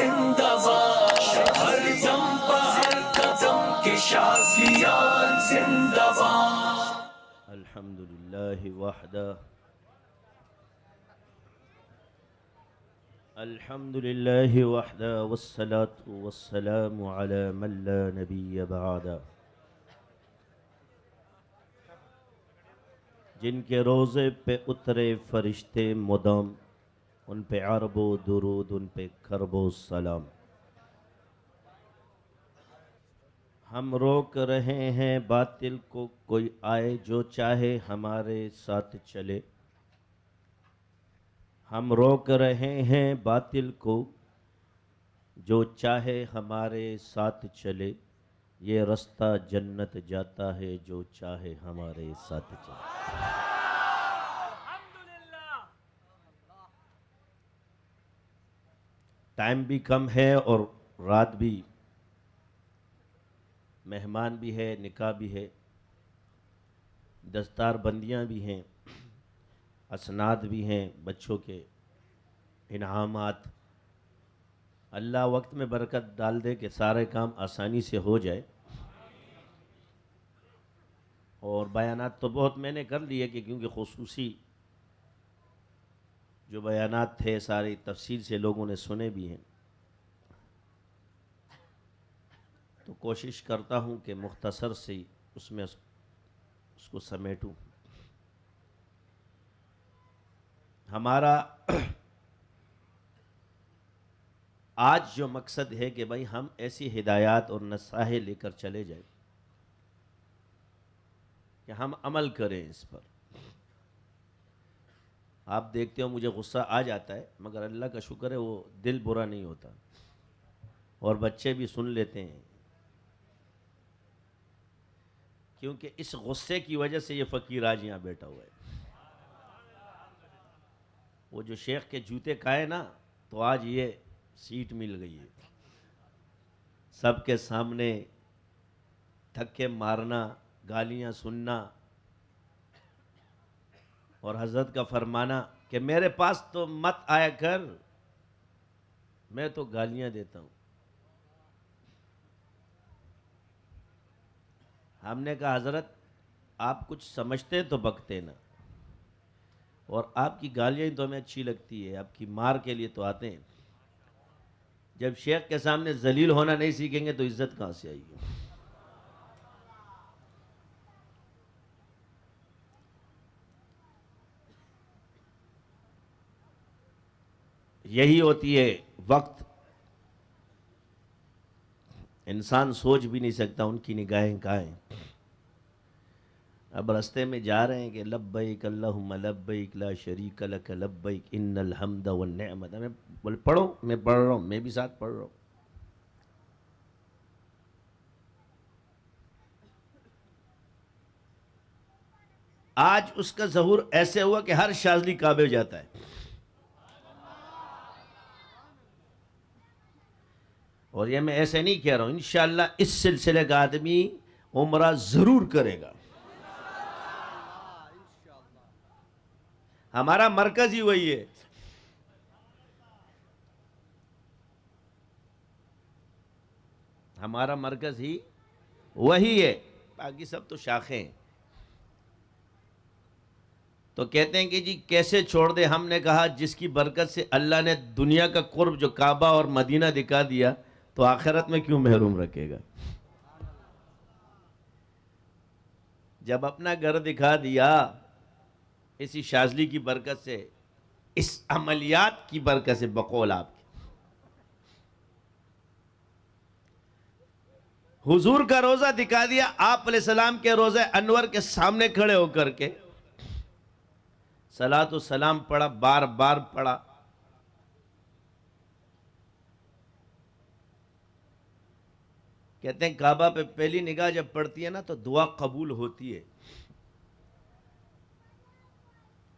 زندہ باد، ہر دم ہر قدم کے شازلیان زندہ باد۔ الحمد للہ وحدہ، الحمد للہ وحدہ، والصلاة والسلام علی من لا نبی بعدہ۔ جن کے روزے پہ اترے فرشتے مدام، ان پہ عرب و درود، ان پہ کرب و سلام۔ ہم روک رہے ہیں باطل کو، کوئی آئے جو چاہے ہمارے ساتھ چلے۔ ہم روک رہے ہیں باطل کو، جو چاہے ہمارے ساتھ چلے۔ یہ رستہ جنت جاتا ہے، جو چاہے ہمارے ساتھ چلے۔ ٹائم بھی کم ہے اور رات بھی، مہمان بھی ہے، نکاح بھی ہے، دستار بندیاں بھی ہیں، اسناد بھی ہیں، بچوں کے انعامات۔ اللہ وقت میں برکت ڈال دے کہ سارے کام آسانی سے ہو جائے۔ اور بیانات تو بہت میں نے کر لیے کہ کیونکہ خصوصی جو بیانات تھے ساری تفصیل سے لوگوں نے سنے بھی ہیں، تو کوشش کرتا ہوں کہ مختصر سے اس میں اس کو سمیٹوں۔ ہمارا آج جو مقصد ہے کہ بھائی ہم ایسی ہدایات اور نصائح لے کر چلے جائیں کہ ہم عمل کریں اس پر۔ آپ دیکھتے ہو مجھے غصہ آ جاتا ہے، مگر اللہ کا شکر ہے وہ دل برا نہیں ہوتا، اور بچے بھی سن لیتے ہیں، کیونکہ اس غصے کی وجہ سے یہ فقیر آج یہاں بیٹھا ہوا ہے۔ وہ جو شیخ کے جوتے کھائے نا، تو آج یہ سیٹ مل گئی ہے۔ سب کے سامنے دھکے مارنا، گالیاں سننا، اور حضرت کا فرمانا کہ میرے پاس تو مت آیا کر، میں تو گالیاں دیتا ہوں۔ ہم نے کہا حضرت آپ کچھ سمجھتے تو بکتے نا، اور آپ کی گالیاں ہی تو ہمیں اچھی لگتی ہے، آپ کی مار کے لیے تو آتے ہیں۔ جب شیخ کے سامنے ذلیل ہونا نہیں سیکھیں گے تو عزت کہاں سے آئے گی؟ یہی ہوتی ہے وقت، انسان سوچ بھی نہیں سکتا ان کی نگاہیں کہاں ہیں۔ اب رستے میں جا رہے ہیں کہ لبیک اللہم لبیک لا شریک لک لبیک ان الحمد والنعمت۔ میں بولے پڑھو، میں پڑھ رہا ہوں، میں بھی ساتھ پڑھ رہا ہوں۔ آج اس کا ظہور ایسے ہوا کہ ہر شاذلی کعبے جاتا ہے، اور یہ میں ایسے نہیں کہہ رہا ہوں، انشاءاللہ اس سلسلے کا آدمی عمرہ ضرور کرے گا۔ ہمارا مرکز ہی وہی ہے۔ ہمارا مرکز ہی وہی ہے، باقی سب تو شاخیں ہیں۔ تو کہتے ہیں کہ جی کیسے چھوڑ دے؟ ہم نے کہا جس کی برکت سے اللہ نے دنیا کا قرب جو کعبہ اور مدینہ دکھا دیا، تو آخرت میں کیوں محروم رکھے گا؟ جب اپنا گھر دکھا دیا اسی شاذلی کی برکت سے، اس عملیات کی برکت سے، بقول آپ کی، حضور کا روزہ دکھا دیا، آپ علیہ السلام کے روزہ انور کے سامنے کھڑے ہو کر کے صلاۃ و سلام پڑھا، بار بار پڑھا۔ کہتے ہیں کعبہ پہ پہلی نگاہ جب پڑتی ہے نا تو دعا قبول ہوتی ہے۔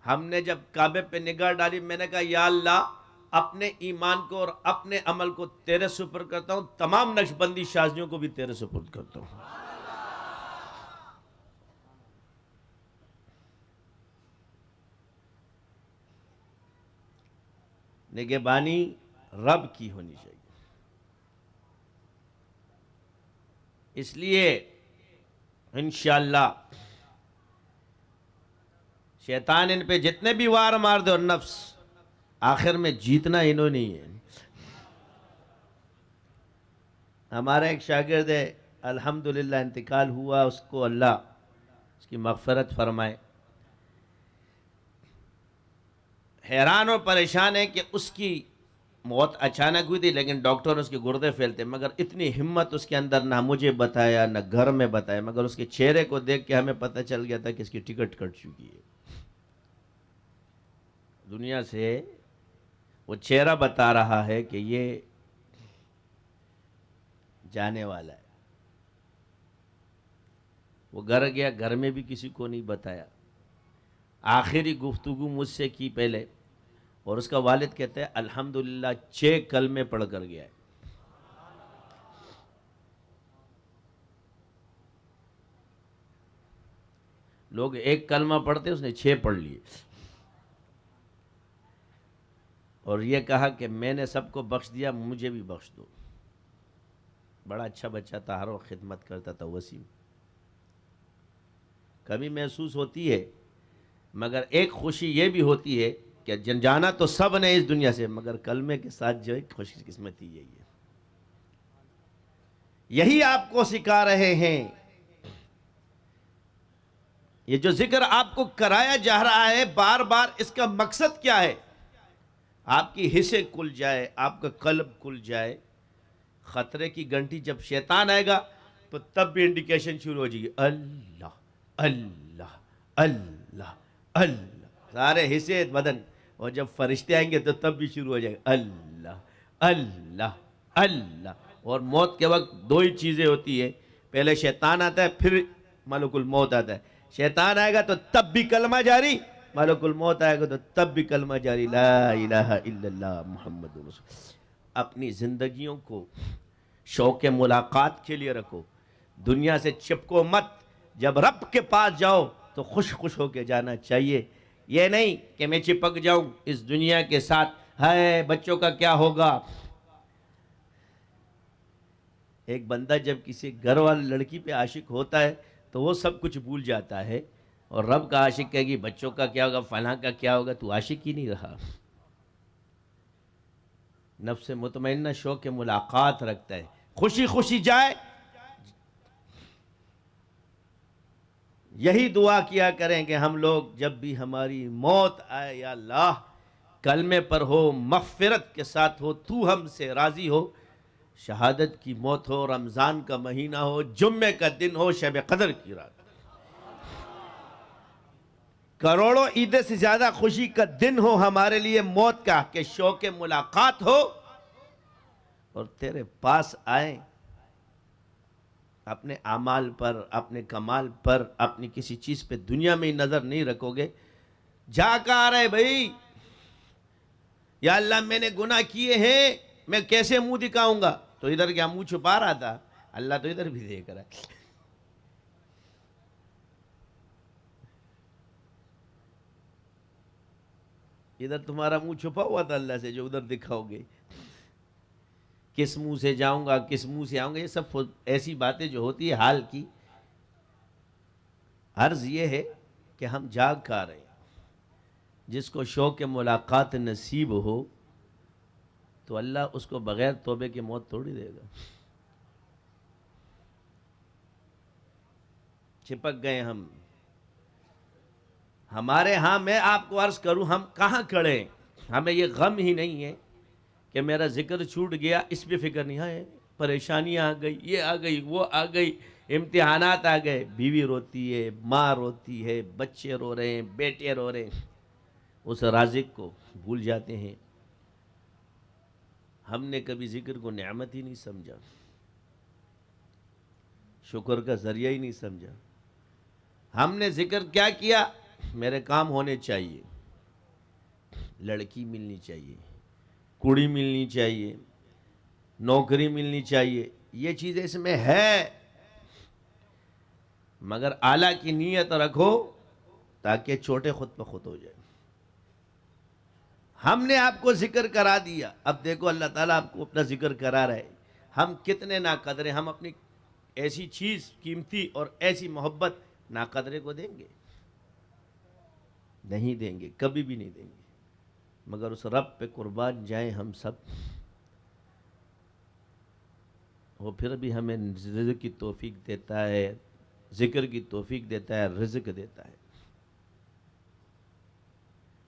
ہم نے جب کعبے پہ نگاہ ڈالی، میں نے کہا یا اللہ اپنے ایمان کو اور اپنے عمل کو تیرے سپرد کرتا ہوں، تمام نقشبندی شاذلیوں کو بھی تیرے سپرد کرتا ہوں۔ نگہبانی رب کی ہونی چاہیے۔ اس لیے انشاءاللہ شیطان ان پہ جتنے بھی وار مار دے اور نفس، آخر میں جیتنا انہوں نے ہی ہے۔ ہمارا ایک شاگرد ہے، الحمدللہ انتقال ہوا، اس کو اللہ اس کی مغفرت فرمائے۔ حیران اور پریشان ہے کہ اس کی موت اچانک ہوئی تھی، لیکن ڈاکٹر اس کے گردے فیلتے، مگر اتنی ہمت اس کے اندر، نہ مجھے بتایا نہ گھر میں بتایا، مگر اس کے چہرے کو دیکھ کے ہمیں پتہ چل گیا تھا کہ اس کی ٹکٹ کٹ چکی ہے دنیا سے۔ وہ چہرہ بتا رہا ہے کہ یہ جانے والا ہے۔ وہ گھر گیا، گھر میں بھی کسی کو نہیں بتایا، آخری گفتگو مجھ سے کی پہلے، اور اس کا والد کہتے ہیں الحمدللہ 6 کلمے پڑھ کر گیا ہے۔ لوگ 1 کلمہ پڑھتے، اس نے 6 پڑھ لیے، اور یہ کہا کہ میں نے سب کو بخش دیا، مجھے بھی بخش دو۔ بڑا اچھا بچہ تھا، ہر وقت خدمت کرتا تھا وسیم۔ کمی محسوس ہوتی ہے، مگر ایک خوشی یہ بھی ہوتی ہے کہ جانا تو سب نے اس دنیا سے، مگر کلمے کے ساتھ جو ایک خوش قسمتی یہی ہے۔ یہی آپ کو سکھا رہے ہیں، یہ جو ذکر آپ کو کرایا جا رہا ہے بار بار، اس کا مقصد کیا ہے؟ آپ کی حصے کھل جائے، آپ کا قلب کھل جائے۔ خطرے کی گھنٹی جب شیطان آئے گا تو تب بھی انڈیکیشن شروع ہو جائے گی، اللہ اللہ اللہ اللہ، سارے حصے بدن، اور جب فرشتے آئیں گے تو تب بھی شروع ہو جائے گا اللہ اللہ اللہ۔ اور موت کے وقت 2 ہی چیزیں ہوتی ہے، پہلے شیطان آتا ہے، پھر ملک الموت آتا ہے۔ شیطان آئے گا تو تب بھی کلمہ جاری، ملک الموت آئے گا تو تب بھی کلمہ جاری، لا الہ الا اللہ محمد رسول اللہ۔ اپنی زندگیوں کو شوق ملاقات کے لیے رکھو، دنیا سے چپکو مت۔ جب رب کے پاس جاؤ تو خوش خوش ہو کے جانا چاہیے، یہ نہیں کہ میں چپک جاؤں اس دنیا کے ساتھ، ہے بچوں کا کیا ہوگا۔ ایک بندہ جب کسی گھر والی لڑکی پہ عاشق ہوتا ہے تو وہ سب کچھ بھول جاتا ہے، اور رب کا عاشق کہے گی بچوں کا کیا ہوگا، فلاں کا کیا ہوگا، تو عاشق ہی نہیں رہا۔ نفس مطمئنہ شوق ملاقات رکھتا ہے، خوشی خوشی جائے۔ یہی دعا کیا کریں کہ ہم لوگ جب بھی ہماری موت آئے، یا اللہ کلمے پر ہو، مغفرت کے ساتھ ہو، تو ہم سے راضی ہو، شہادت کی موت ہو، رمضان کا مہینہ ہو، جمعے کا دن ہو، شب قدر کی رات، کروڑوں عیدیں سے زیادہ خوشی کا دن ہو ہمارے لیے موت کا، کہ شوق ملاقات ہو اور تیرے پاس آئیں۔ اپنے اعمال پر، اپنے کمال پر، اپنی کسی چیز پہ دنیا میں ہی نظر نہیں رکھو گے، جا کر رہے بھائی یا اللہ میں نے گناہ کیے ہیں، میں کیسے منہ دکھاؤں گا، تو ادھر کیا منہ چھپا رہا تھا، اللہ تو ادھر بھی دیکھ رہا ہے۔ ادھر تمہارا منہ چھپا ہوا تھا اللہ سے، جو ادھر دکھاؤ گے، کس منہ سے جاؤں گا، کس منہ سے آؤں گا، یہ سب ایسی باتیں جو ہوتی ہے حال کی۔ عرض یہ ہے کہ ہم جاگ کر رہے ہیں، جس کو شوق ملاقات نصیب ہو تو اللہ اس کو بغیر توبے کے موت توڑی دے گا۔ چپک گئے ہم، ہمارے ہاں میں آپ کو عرض کروں، ہم کہاں کھڑے ہیں؟ ہمیں یہ غم ہی نہیں ہے کہ میرا ذکر چھوٹ گیا، اس پہ فکر نہیں ہے، پریشانیاں آ گئی، یہ آ گئی، وہ آ گئی، امتحانات آ گئے، بیوی روتی ہے، ماں روتی ہے، بچے رو رہے ہیں، بیٹے رو رہے ہیں، اس رازق کو بھول جاتے ہیں۔ ہم نے کبھی ذکر کو نعمت ہی نہیں سمجھا، شکر کا ذریعہ ہی نہیں سمجھا۔ ہم نے ذکر کیا کیا؟ میرے کام ہونے چاہیے، لڑکی ملنی چاہیے، کڑی ملنی چاہیے، نوکری ملنی چاہیے، یہ چیز اس میں ہے، مگر اعلیٰ کی نیت رکھو تاکہ چھوٹے خود پہ خود ہو جائے۔ ہم نے آپ کو ذکر کرا دیا، اب دیکھو اللہ تعالیٰ آپ کو اپنا ذکر کرا رہے، ہم کتنے ناقدر ہیں، ہم اپنی ایسی چیز قیمتی اور ایسی محبت ناقدرے کو دیں گے؟ نہیں دیں گے، کبھی بھی نہیں دیں گے، مگر اس رب پہ قربان جائیں ہم سب، وہ پھر بھی ہمیں رزق کی توفیق دیتا ہے، ذکر کی توفیق دیتا ہے، رزق دیتا ہے۔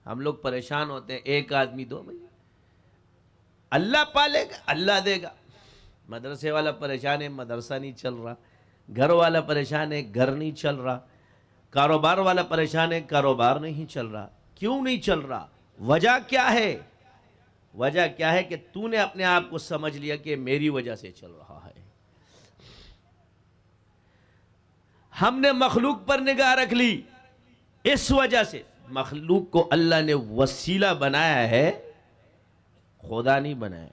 ہم لوگ پریشان ہوتے ہیں، ایک آدمی دو بھائی، اللہ پالے گا، اللہ دے گا۔ مدرسے والا پریشان ہے، مدرسہ نہیں چل رہا، گھر والا پریشان ہے، گھر نہیں چل رہا، کاروبار والا پریشان ہے، کاروبار نہیں چل رہا۔ کیوں نہیں چل رہا؟ وجہ کیا ہے؟ وجہ کیا ہے کہ تو نے اپنے آپ کو سمجھ لیا کہ میری وجہ سے چل رہا ہے۔ ہم نے مخلوق پر نگاہ رکھ لی، اس وجہ سے مخلوق کو اللہ نے وسیلہ بنایا ہے، خدا نہیں بنایا۔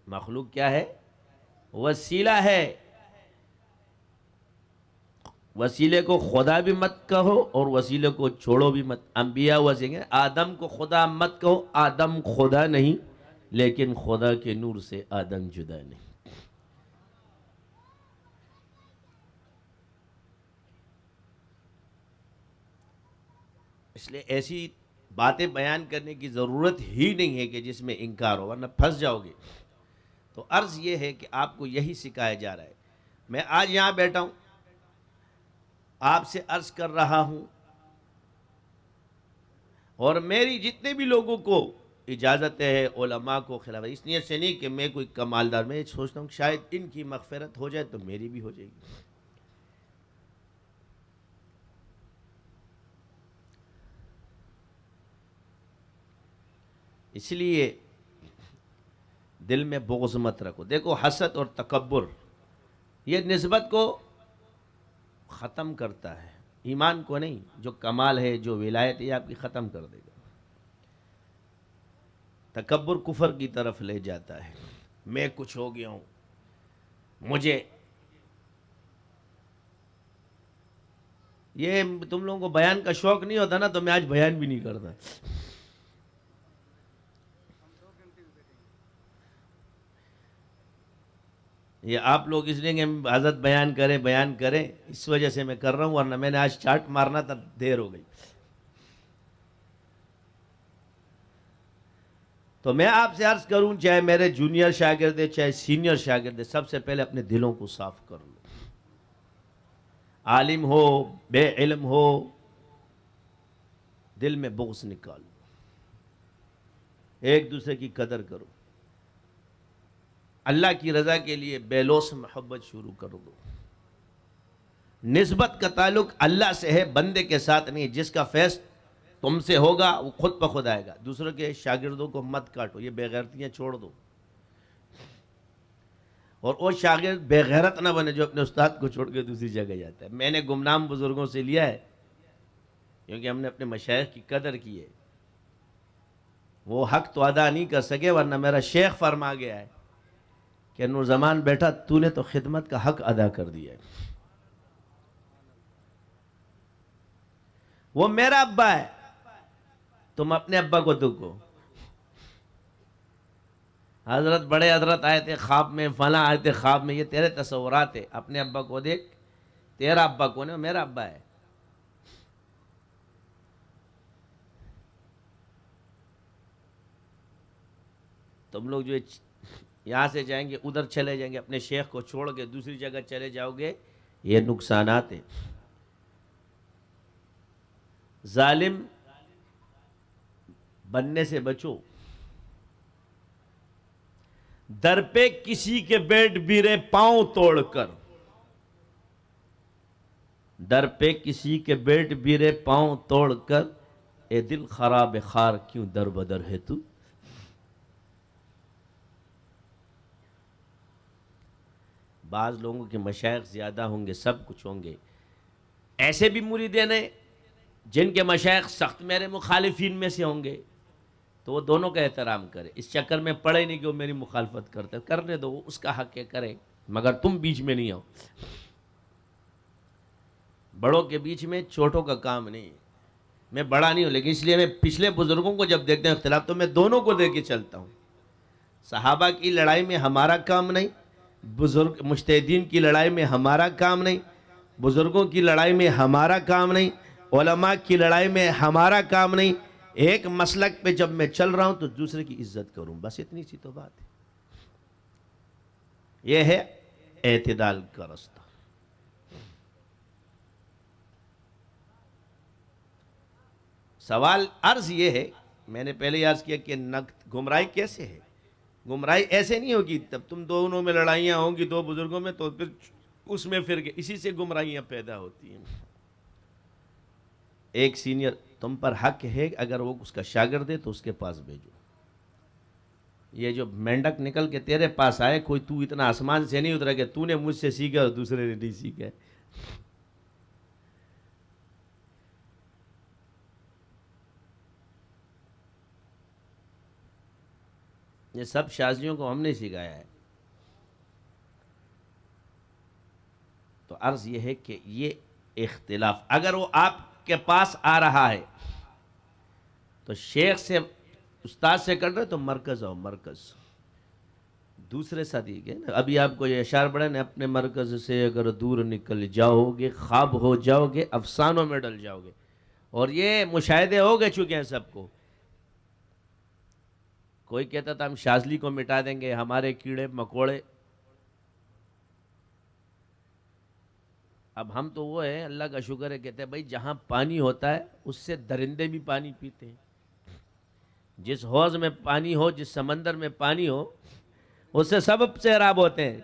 مخلوق کیا ہے؟ وسیلہ ہے۔ وسیلے کو خدا بھی مت کہو اور وسیلے کو چھوڑو بھی مت۔ انبیاء وسیلے، آدم کو خدا مت کہو، آدم خدا نہیں، لیکن خدا کے نور سے آدم جدا نہیں۔ اس لیے ایسی باتیں بیان کرنے کی ضرورت ہی نہیں ہے کہ جس میں انکار ہو، ورنہ پھنس جاؤ گے۔ تو عرض یہ ہے کہ آپ کو یہی سکھایا جا رہا ہے۔ میں آج یہاں بیٹھا ہوں، آپ سے عرض کر رہا ہوں، اور میری جتنے بھی لوگوں کو اجازت ہے، علماء کو خلاف، اس نیت سے نہیں کہ میں کوئی کمالدار، میں سوچتا ہوں شاید ان کی مغفرت ہو جائے تو میری بھی ہو جائے گی۔ اس لیے دل میں بغض مت رکھو۔ دیکھو، حسد اور تکبر یہ نسبت کو ختم کرتا ہے، ایمان کو نہیں۔ جو کمال ہے، جو ولایت ہے، یہ آپ کی ختم کر دے گا۔ تکبر کفر کی طرف لے جاتا ہے۔ میں کچھ ہو گیا ہوں، مجھے یہ تم لوگوں کو بیان کا شوق نہیں ہوتا نا، تو میں آج بیان بھی نہیں کرتا۔ یہ آپ لوگ اس لیے کہ حضرت بیان کریں اس وجہ سے میں کر رہا ہوں، ورنہ میں نے آج چارٹ مارنا تھا، دیر ہو گئی۔ تو میں آپ سے عرض کروں، چاہے میرے جونیئر شاگرد ہے، چاہے سینئر شاگرد ہے، سب سے پہلے اپنے دلوں کو صاف کر لو۔ عالم ہو، بے علم ہو، دل میں بغض نکالو، ایک دوسرے کی قدر کرو، اللہ کی رضا کے لیے بے لوث محبت شروع کر دو۔ نسبت کا تعلق اللہ سے ہے، بندے کے ساتھ نہیں۔ جس کا فیض تم سے ہوگا وہ خود بخود آئے گا۔ دوسروں کے شاگردوں کو مت کاٹو، یہ بے غیرتیاں چھوڑ دو، اور وہ شاگرد بے غیرت نہ بنے جو اپنے استاد کو چھوڑ کے دوسری جگہ جاتا ہے۔ میں نے گمنام بزرگوں سے لیا ہے، کیونکہ ہم نے اپنے مشائخ کی قدر کی ہے۔ وہ حق تو ادا نہیں کر سکے، ورنہ میرا شیخ فرما گیا ہے کہ نور زمان بیٹا، تو نے تو خدمت کا حق ادا کر دیا ہے۔ وہ میرا ابا ہے، تم اپنے ابا کو دکھو۔ حضرت بڑے حضرت آئے تھے خواب میں، فلاں آئے تھے خواب میں، یہ تیرے تصورات ہے۔ اپنے ابا کو دیکھ، تیرا ابا کون ہے؟ میرا ابا ہے۔ تم لوگ جو یہاں سے جائیں گے ادھر چلے جائیں گے، اپنے شیخ کو چھوڑ کے دوسری جگہ چلے جاؤ گے، یہ نقصانات ہیں۔ ظالم بننے سے بچو۔ در پہ کسی کے بیٹھ بیرے پاؤں توڑ کر، در پہ کسی کے بیٹھ بیرے پاؤں توڑ کر، اے دل خراب خار کیوں در بدر ہے تو۔ بعض لوگوں کے مشائخ زیادہ ہوں گے، سب کچھ ہوں گے، ایسے بھی مریدین ہیں جن کے مشائخ سخت میرے مخالفین میں سے ہوں گے، تو وہ دونوں کا احترام کرے۔ اس چکر میں پڑے نہیں کہ وہ میری مخالفت کرتے، کرنے دو، وہ اس کا حق ہے، کرے، مگر تم بیچ میں نہیں آؤ۔ بڑوں کے بیچ میں چھوٹوں کا کام نہیں۔ میں بڑا نہیں ہوں، لیکن اس لیے میں پچھلے بزرگوں کو جب دیکھتا ہوں اختلاف، تو میں دونوں کو دے کے چلتا ہوں۔ صحابہ کی لڑائی میں ہمارا کام نہیں، بزرگ مجتہدین کی لڑائی میں ہمارا کام نہیں، بزرگوں کی لڑائی میں ہمارا کام نہیں، علماء کی لڑائی میں ہمارا کام نہیں. ایک مسلک پہ جب میں چل رہا ہوں تو دوسرے کی عزت کروں، بس اتنی سی تو بات ہے. یہ ہے اعتدال کا راستہ. سوال عرض یہ ہے، میں نے پہلے عرض کیا کہ گمراہی کیسے ہے؟ گمراہی ایسے نہیں ہوگی تب تم دونوں میں لڑائیاں ہوں گی، دو بزرگوں میں، تو پھر اس میں پھر اسی سے گمراہیاں پیدا ہوتی ہیں. ایک سینئر تم پر حق ہے، اگر وہ اس کا شاگرد ہے تو اس کے پاس بھیجو. یہ جو مینڈک نکل کے تیرے پاس آئے، کوئی تو اتنا آسمان سے نہیں اترا کہ تو نے مجھ سے سیکھا اور دوسرے نے نہیں سیکھا. یہ سب شازیوں کو ہم نے سکھایا ہے. تو عرض یہ ہے کہ یہ اختلاف اگر وہ آپ کے پاس آ رہا ہے تو شیخ سے استاد سے کر رہے تو مرکز آؤ، مرکز دوسرے ساتھ یہ کہ ابھی آپ کو یہ اشار پڑے نا، اپنے مرکز سے اگر دور نکل جاؤ گے خواب ہو جاؤ گے، افسانوں میں ڈل جاؤ گے. اور یہ مشاہدے ہو گئے چکے ہیں سب کو. کوئی کہتا تھا ہم شاذلی کو مٹا دیں گے، ہمارے کیڑے مکوڑے. اب ہم تو وہ ہیں، اللہ کا شکر ہے، کہتے ہیں بھائی جہاں پانی ہوتا ہے اس سے درندے بھی پانی پیتے ہیں. جس حوض میں پانی ہو، جس سمندر میں پانی ہو، اس سے سب سیراب ہوتے ہیں.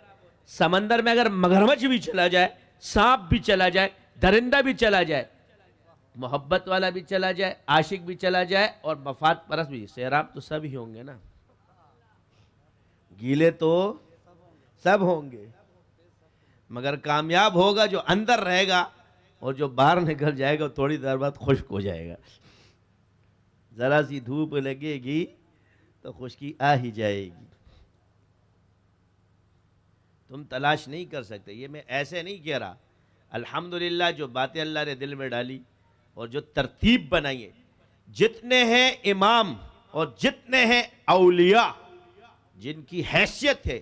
سمندر میں اگر مگرمچھ بھی چلا جائے، سانپ بھی چلا جائے، درندہ بھی چلا جائے، محبت والا بھی چلا جائے، عاشق بھی چلا جائے اور مفاد پرست بھی، سیراب تو سب ہی ہوں گے نا. گیلے تو سب ہوں گے، مگر کامیاب ہوگا جو اندر رہے گا، اور جو باہر نکل جائے گا تھوڑی دیر بعد خشک ہو جائے گا. ذرا سی دھوپ لگے گی تو خشکی آ ہی جائے گی. تم تلاش نہیں کر سکتے. یہ میں ایسے نہیں کہہ رہا. الحمدللہ جو باتیں اللہ نے دل میں ڈالی اور جو ترتیب بنائی ہے، جتنے ہیں امام اور جتنے ہیں اولیاء جن کی حیثیت ہے،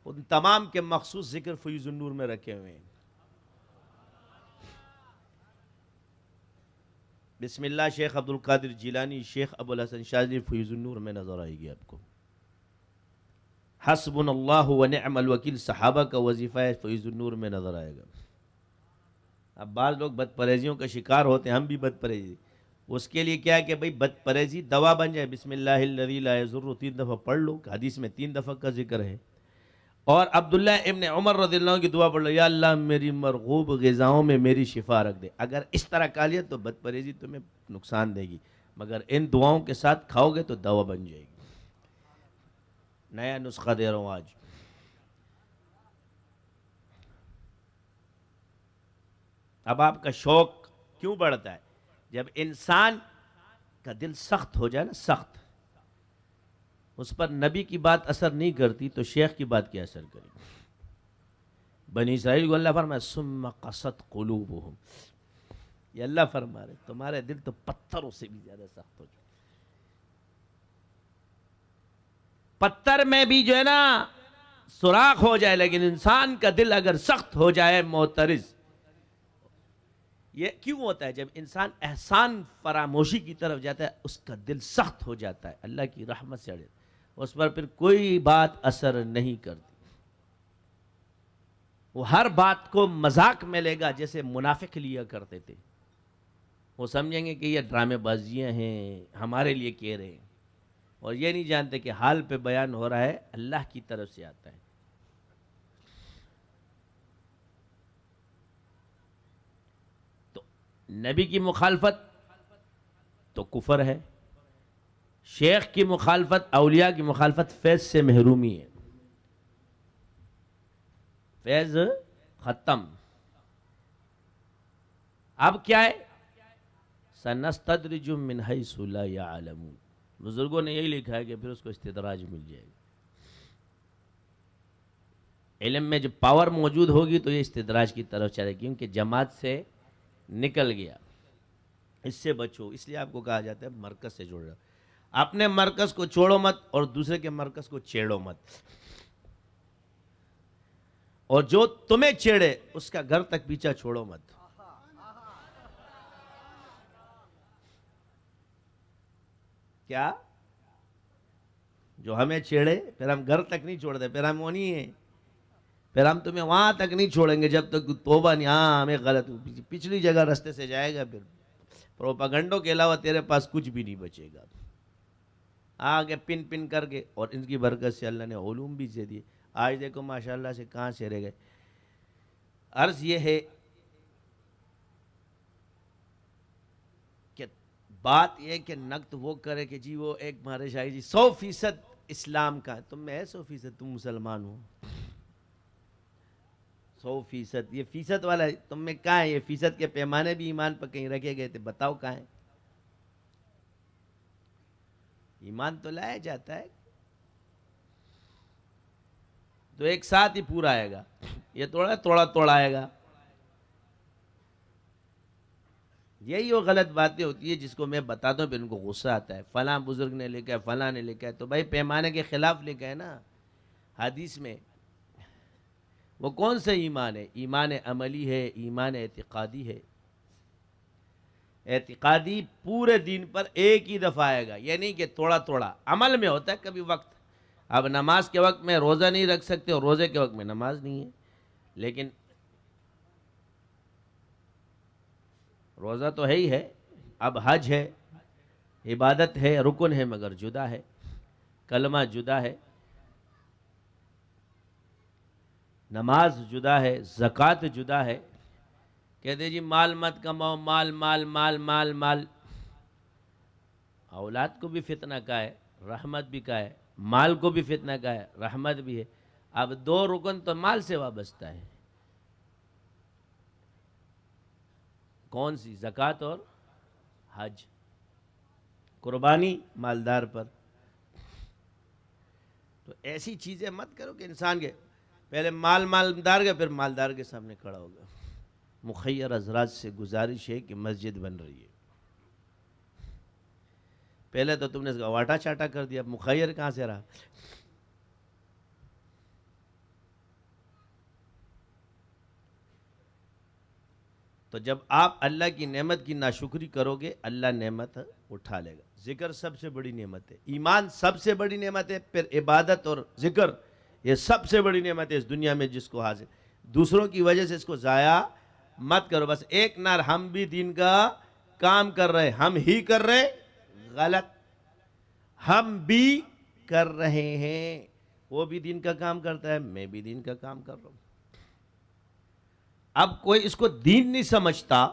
ان تمام کے مخصوص ذکر فیض النور میں رکھے ہوئے ہیں. بسم اللہ شیخ عبد القادر جیلانی، شیخ ابو الحسن شاذلی، فیض النور میں نظر آئے گی آپ کو. حسبنا اللہ و نعم الوکیل صحابہ کا وظیفہ ہے، فیض النور میں نظر آئے گا. اب بعض لوگ بد پرہیزیوں کا شکار ہوتے ہیں، ہم بھی بد پرہیزی. اس کے لیے کیا ہے کہ بھئی بد پرہیزی دوا بن جائے. بسم اللہ الذی لا یضر 3 دفعہ پڑھ لو، حدیث میں 3 دفعہ کا ذکر ہے. اور عبداللہ ابن عمر رضی اللہ عنہ کی دعا پڑھ لو، یا اللہ میری مرغوب غذاؤں میں میری شفا رکھ دے. اگر اس طرح کھا لیا تو بد پرہیزی تمہیں نقصان دے گی، مگر ان دعاؤں کے ساتھ کھاؤ گے تو دوا بن جائے گی. نیا نسخہ دے رہا ہوں آج. اب آپ کا شوق کیوں بڑھتا ہے؟ جب انسان کا دل سخت ہو جائے نا، سخت، اس پر نبی کی بات اثر نہیں کرتی تو شیخ کی بات کیا اثر کرے گی؟ بنی اسرائیل کو اللہ فرمایا ثم قست قلوبہم. یہ اللہ فرما رہے تمہارے دل تو پتھروں سے بھی زیادہ سخت ہو جائے. پتھر میں بھی جو ہے نا سوراخ ہو جائے، لیکن انسان کا دل اگر سخت ہو جائے معترض. یہ کیوں ہوتا ہے؟ جب انسان احسان فراموشی کی طرف جاتا ہے اس کا دل سخت ہو جاتا ہے، اللہ کی رحمت سے اڑے، اس پر پھر کوئی بات اثر نہیں کرتی. وہ ہر بات کو مذاق میں لے گا، جیسے منافق لیا کرتے تھے. وہ سمجھیں گے کہ یہ ڈرامے بازیاں ہیں، ہمارے لیے کہہ رہے ہیں، اور یہ نہیں جانتے کہ حال پہ بیان ہو رہا ہے، اللہ کی طرف سے آتا ہے. تو نبی کی مخالفت تو کفر ہے، شیخ کی مخالفت، اولیاء کی مخالفت فیض سے محرومی ہے. فیض ختم. اب کیا ہے؟ سنستدرجهم من حیث لا یعلمون. بزرگوں نے یہی لکھا ہے کہ پھر اس کو استدراج مل جائے گا. علم میں جب پاور موجود ہوگی تو یہ استدراج کی طرف چلے گی، کیونکہ جماعت سے نکل گیا. اس سے بچو، اس لیے آپ کو کہا جاتا ہے مرکز سے جڑ رہا. اپنے مرکز کو چھوڑو مت اور دوسرے کے مرکز کو چھیڑو مت، اور جو تمہیں چھیڑے اس کا گھر تک پیچھا چھوڑو مت۔ کیا؟ جو ہمیں چھیڑے پھر ہم گھر تک نہیں چھوڑتے، پھر ہم وہ نہیں ہیں، پھر ہم تمہیں وہاں تک نہیں چھوڑیں گے جب تک توبہ نہیں، ہاں ہمیں غلط پچھلی جگہ رستے سے جائے گا، پھر پروپاگنڈوں کے علاوہ تیرے پاس کچھ بھی نہیں بچے گا۔ آگے پن پن کر کے، اور ان کی برکت سے اللہ نے علوم بھی دے دیے۔ آج دیکھو ماشاءاللہ سے کہاں سے رہ گئے۔ عرض یہ ہے کہ بات یہ کہ نقد وہ کرے کہ جی وہ ایک مہارے شاہی جی 100% اسلام کا ہے، تم میں ہے 100% تم مسلمان ہو، 100%، یہ فیصد والا تم میں کہاں ہے؟ یہ فیصد کے پیمانے بھی ایمان پر کہیں رکھے گئے تھے، بتاؤ کہاں ہے؟ ایمان تو لایا جاتا ہے تو ایک ساتھ ہی پورا آئے گا، یہ توڑا آئے گا۔ یہی وہ غلط باتیں ہوتی ہے جس کو میں بتاتا ہوں، پھر ان کو غصہ آتا ہے، فلاں بزرگ نے لکھا ہے، فلاں نے لکھا ہے، تو بھائی پیمانے کے خلاف لکھا ہے نا حدیث میں۔ وہ کون سا ایمان ہے؟ ایمان عملی ہے، ایمان اعتقادی ہے۔ اعتقادی پورے دین پر ایک ہی دفعہ آئے گا، یہ نہیں کہ توڑا عمل میں ہوتا ہے کبھی وقت۔ اب نماز کے وقت میں روزہ نہیں رکھ سکتے اور روزے کے وقت میں نماز نہیں ہے، لیکن روزہ تو ہے ہی ہے، اب حج ہے، عبادت ہے، رکن ہے، مگر جدا ہے، کلمہ جدا ہے، نماز جدا ہے، زکوٰۃ جدا ہے۔ کہتے جی مال مت کماؤ، مال مال مال مال مال، اولاد کو بھی فتنہ کا ہے، رحمت بھی کا ہے، مال کو بھی فتنہ کا ہے، رحمت بھی ہے۔ اب دو رکن تو مال سے وابستہ ہے، کون سی؟ زکوٰۃ اور حج، قربانی مالدار پر۔ تو ایسی چیزیں مت کرو کہ انسان کے پہلے مالدار کے پھر مالدار کے سامنے کھڑا ہوگا۔ مخیر حضرات سے گزارش ہے کہ مسجد بن رہی ہے، پہلے تو تم نے اس کا واٹا چاٹا کر دیا، اب مخیر کہاں سے رہا؟ تو جب آپ اللہ کی نعمت کی ناشکری کرو گے، اللہ نعمت اٹھا لے گا۔ ذکر سب سے بڑی نعمت ہے، ایمان سب سے بڑی نعمت ہے، پھر عبادت اور ذکر یہ سب سے بڑی نعمت ہے اس دنیا میں جس کو حاصل۔ دوسروں کی وجہ سے اس کو ضائع مت کرو۔ بس ایک نار ہم بھی دین کا کام کر رہے، ہم ہی کر رہے، غلط، ہم بھی کر رہے ہیں، وہ بھی دین کا کام کرتا ہے، میں بھی دین کا کام کر رہا ہوں۔ اب کوئی اس کو دین نہیں سمجھتا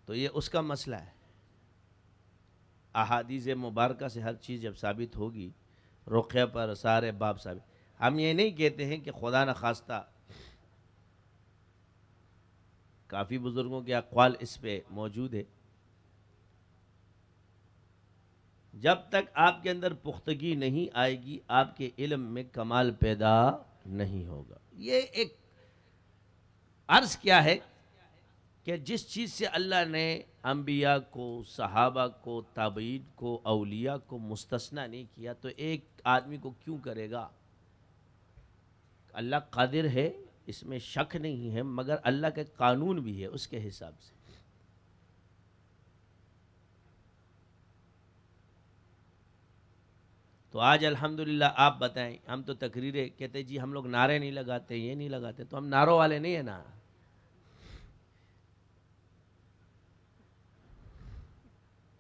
تو یہ اس کا مسئلہ ہے۔ احادیث مبارکہ سے ہر چیز جب ثابت ہوگی، رقیہ پر سارے باب ثابت۔ ہم یہ نہیں کہتے ہیں کہ خدا نخواستہ، کافی بزرگوں کے اقوال اس پہ موجود ہے، جب تک آپ کے اندر پختگی نہیں آئے گی آپ کے علم میں کمال پیدا نہیں ہوگا۔ یہ ایک عرض کیا ہے کہ جس چیز سے اللہ نے انبیاء کو، صحابہ کو، تابعین کو، اولیاء کو مستثنیٰ نہیں کیا تو ایک آدمی کو کیوں کرے گا؟ اللہ قادر ہے، اس میں شک نہیں ہے، مگر اللہ کا قانون بھی ہے اس کے حساب سے۔ تو آج الحمدللہ آپ بتائیں، ہم تو تقریریں کہتے جی ہم لوگ نعرے نہیں لگاتے، یہ نہیں لگاتے، تو ہم نعروں والے نہیں ہیں نا۔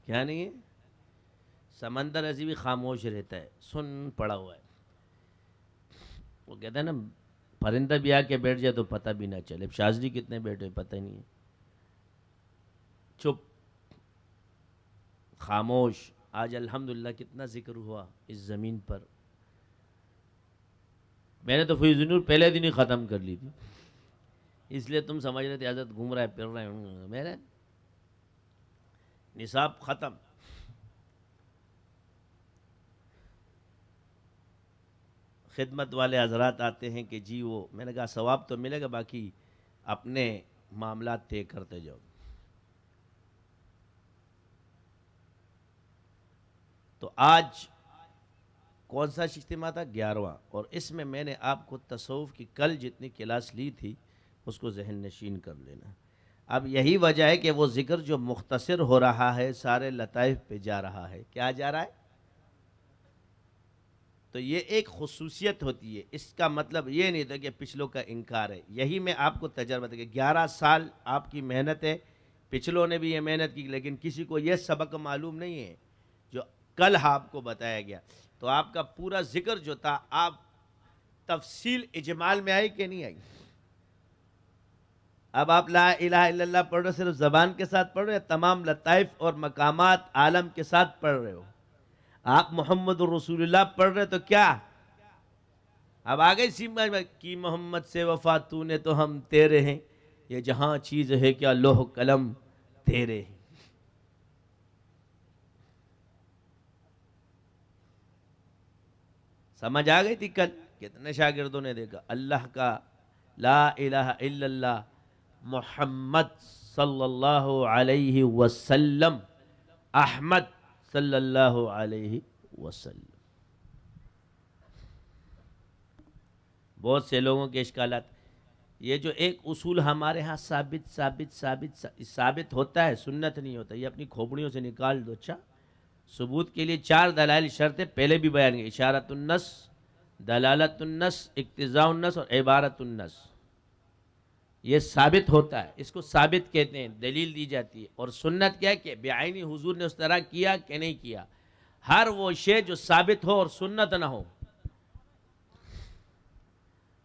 کیا نہیں ہے؟ سمندر ایسی بھی خاموش رہتا ہے، سن پڑا ہوا ہے۔ وہ کہتا ہے نا پرندہ بھی آ کے بیٹھ جائے تو پتہ بھی نہ چلے، شاذلی کتنے بیٹھے پتہ ہی نہیں ہے، چپ، خاموش۔ آج الحمدللہ کتنا ذکر ہوا اس زمین پر، میں نے تو فیض نور پہلے دن ہی ختم کر لی تھی، اس لیے تم سمجھ رہے تھے حضرت گھوم رہا ہے پھر رہے ہیں، میرے نصاب ختم۔ خدمت والے حضرات آتے ہیں کہ جی وہ، میں نے کہا ثواب تو ملے گا، باقی اپنے معاملات طے کرتے جاؤ۔ تو آج کون سا اجتماع تھا؟ 11واں، اور اس میں نے آپ کو تصوف کی کل جتنی کلاس لی تھی اس کو ذہن نشین کر لینا۔ اب یہی وجہ ہے کہ وہ ذکر جو مختصر ہو رہا ہے سارے لطائف پہ جا رہا ہے۔ کیا جا رہا ہے؟ تو یہ ایک خصوصیت ہوتی ہے، اس کا مطلب یہ نہیں تھا کہ پچھلوں کا انکار ہے۔ یہی میں آپ کو تجربہ دے کہ 11 سال آپ کی محنت ہے، پچھلوں نے بھی یہ محنت کی، لیکن کسی کو یہ سبق معلوم نہیں ہے جو کل آپ کو بتایا گیا۔ تو آپ کا پورا ذکر جو تھا، آپ تفصیل اجمال میں آئی کہ نہیں آئی؟ اب آپ لا الہ الا اللہ پڑھ رہے ہو، صرف زبان کے ساتھ پڑھ رہے ہو، تمام لطائف اور مقامات عالم کے ساتھ پڑھ رہے ہو؟ آپ محمد الرسول اللہ پڑھ رہے تو کیا؟ اب آگے سمجھ میں کی محمد سے وفا تو نے تو ہم تیرے ہیں، یہ جہاں چیز ہے کیا لوح قلم تیرے ہیں۔ سمجھ آ گئی تھی کل؟ کتنے شاگردوں نے دیکھا اللہ کا لا الہ الا اللہ محمد صلی اللہ علیہ وسلم احمد صلی اللہ علیہ وسلم۔ بہت سے لوگوں کے اشکالات، یہ جو ایک اصول ہمارے ہاں ثابت ہوتا ہے، سنت نہیں ہوتا، یہ اپنی کھوپڑیوں سے نکال دو۔ اچھا، ثبوت کے لیے 4 دلائل شرط ہے، پہلے بھی بیان کی، اشارت النص، دلالت النص، اقتضاء النص اور عبارت النص۔ یہ ثابت ہوتا ہے، اس کو ثابت کہتے ہیں، دلیل دی جاتی ہے۔ اور سنت کیا ہے کہ بعینی حضور نے اس طرح کیا کہ نہیں کیا۔ ہر وہ شے جو ثابت ہو اور سنت نہ ہو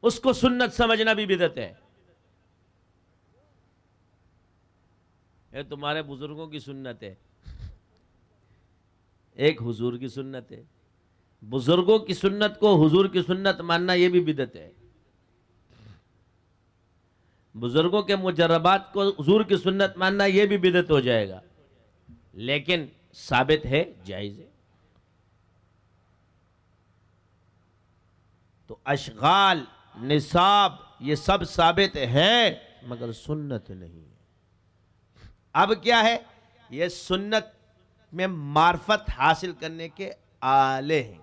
اس کو سنت سمجھنا بھی بدعت ہے۔ یہ تمہارے بزرگوں کی سنت ہے، ایک حضور کی سنت ہے۔ بزرگوں کی سنت کو حضور کی سنت ماننا یہ بھی بدعت ہے۔ بزرگوں کے مجربات کو حضور کی سنت ماننا یہ بھی بدعت ہو جائے گا، لیکن ثابت ہے، جائز ہے۔ تو اشغال، نصاب، یہ سب ثابت ہے مگر سنت نہیں ہے۔ اب کیا ہے؟ یہ سنت میں معرفت حاصل کرنے کے آلے ہیں،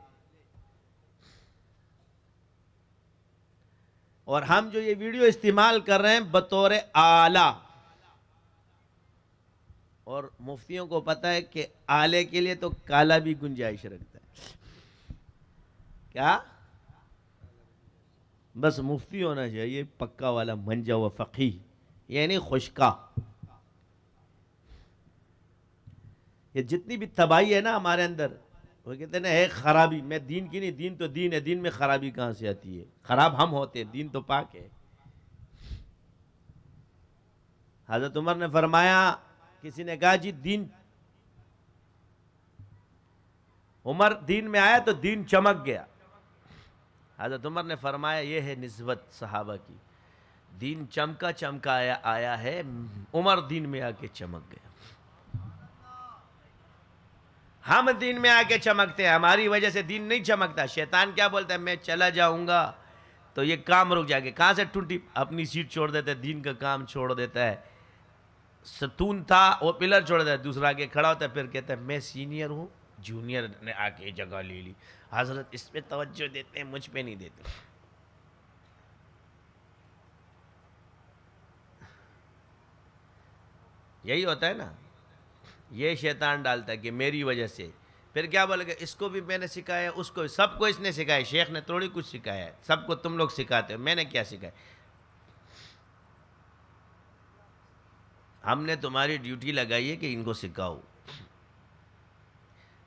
اور ہم جو یہ ویڈیو استعمال کر رہے ہیں بطور آلہ، اور مفتیوں کو پتہ ہے کہ آلے کے لیے تو کالا بھی گنجائش رکھتا ہے۔ کیا؟ بس مفتی ہونا چاہیے پکا والا، منجا ہوا فقیہ، یعنی خشکا۔ یہ جتنی بھی تباہی ہے نا ہمارے اندر، وہ کہتے ہیں نا ہے خرابی، میں دین کی نہیں، دین تو دین ہے، دین میں خرابی کہاں سے آتی ہے؟ خراب ہم ہوتے ہیں، دین تو پاک ہے۔ حضرت عمر نے فرمایا، کسی نے کہا جی دین، عمر دین میں آیا تو دین چمک گیا۔ حضرت عمر نے فرمایا یہ ہے نسبت صحابہ کی، دین چمکا چمکا آیا ہے، عمر دین میں آ کے چمک گیا۔ ہم دین میں آ کے چمکتے ہیں، ہماری وجہ سے دین نہیں چمکتا۔ شیطان کیا بولتا ہے؟ میں چلا جاؤں گا تو یہ کام رک جائے گا۔ کہاں سے ٹھنٹی اپنی سیٹ چھوڑ دیتا ہے، دین کا کام چھوڑ دیتا ہے۔ ستون تھا وہ پلر چھوڑ دیتا ہے، دوسرا آگے کھڑا ہوتا ہے، پھر کہتا ہے میں سینئر ہوں، جونیئر نے آ کے جگہ لے لی، حضرت اس پہ توجہ دیتے ہیں، مجھ پہ نہیں دیتے۔ یہی ہوتا ہے نا، یہ شیطان ڈالتا ہے کہ میری وجہ سے، پھر کیا بولے گا اس کو بھی میں نے سکھایا، اس کو سب کو اس نے سکھایا، شیخ نے تھوڑی کچھ سکھایا ہے، سب کو تم لوگ سکھاتے ہو، میں نے کیا سکھایا؟ ہم نے تمہاری ڈیوٹی لگائی ہے کہ ان کو سکھاؤ،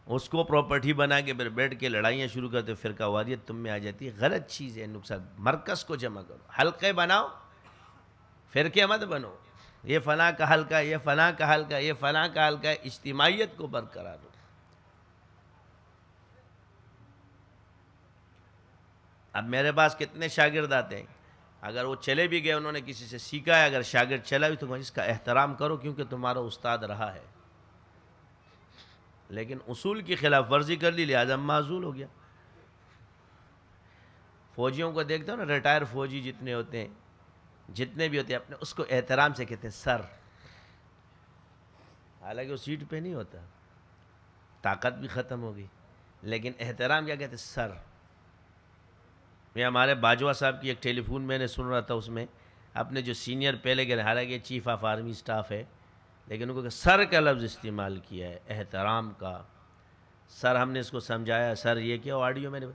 اس کو پراپرٹی بنا کے پھر بیٹھ کے لڑائیاں شروع کرتے، فرقہ واریت تم میں آ جاتی ہے، غلط چیز ہے، نقصان۔ مرکز کو جمع کرو، حلقے بناؤ، فرقے مت بنو، یہ فلاں کا حلقہ، یہ فلاں کا حلقہ، یہ فلاں کا حلقہ ہے، اجتماعیت کو برقرار رکھو۔ اب میرے پاس کتنے شاگرد آتے ہیں، اگر وہ چلے بھی گئے، انہوں نے کسی سے سیکھا ہے، اگر شاگرد چلا بھی تو اس کا احترام کرو کیونکہ تمہارا استاد رہا ہے، لیکن اصول کی خلاف ورزی کر لی لہذا معزول ہو گیا۔ فوجیوں کو دیکھتے ہو نا، ریٹائر فوجی جتنے ہوتے ہیں، جتنے بھی ہوتے ہیں، اپنے اس کو احترام سے کہتے ہیں سر، حالانکہ وہ سیٹ پہ نہیں ہوتا۔ طاقت بھی ختم ہو گئی. لیکن احترام کیا کہتے ہیں؟ سر. میں ہمارے باجوہ صاحب کی ایک ٹیلی فون میں نے سن رہا تھا، اس میں اپنے جو سینئر پہلے کے، حالانکہ چیف آف آرمی اسٹاف ہے، لیکن ان کو کہ سر کا لفظ استعمال کیا ہے، احترام کا. سر ہم نے اس کو سمجھایا، سر یہ کیا آڈیو میں نے،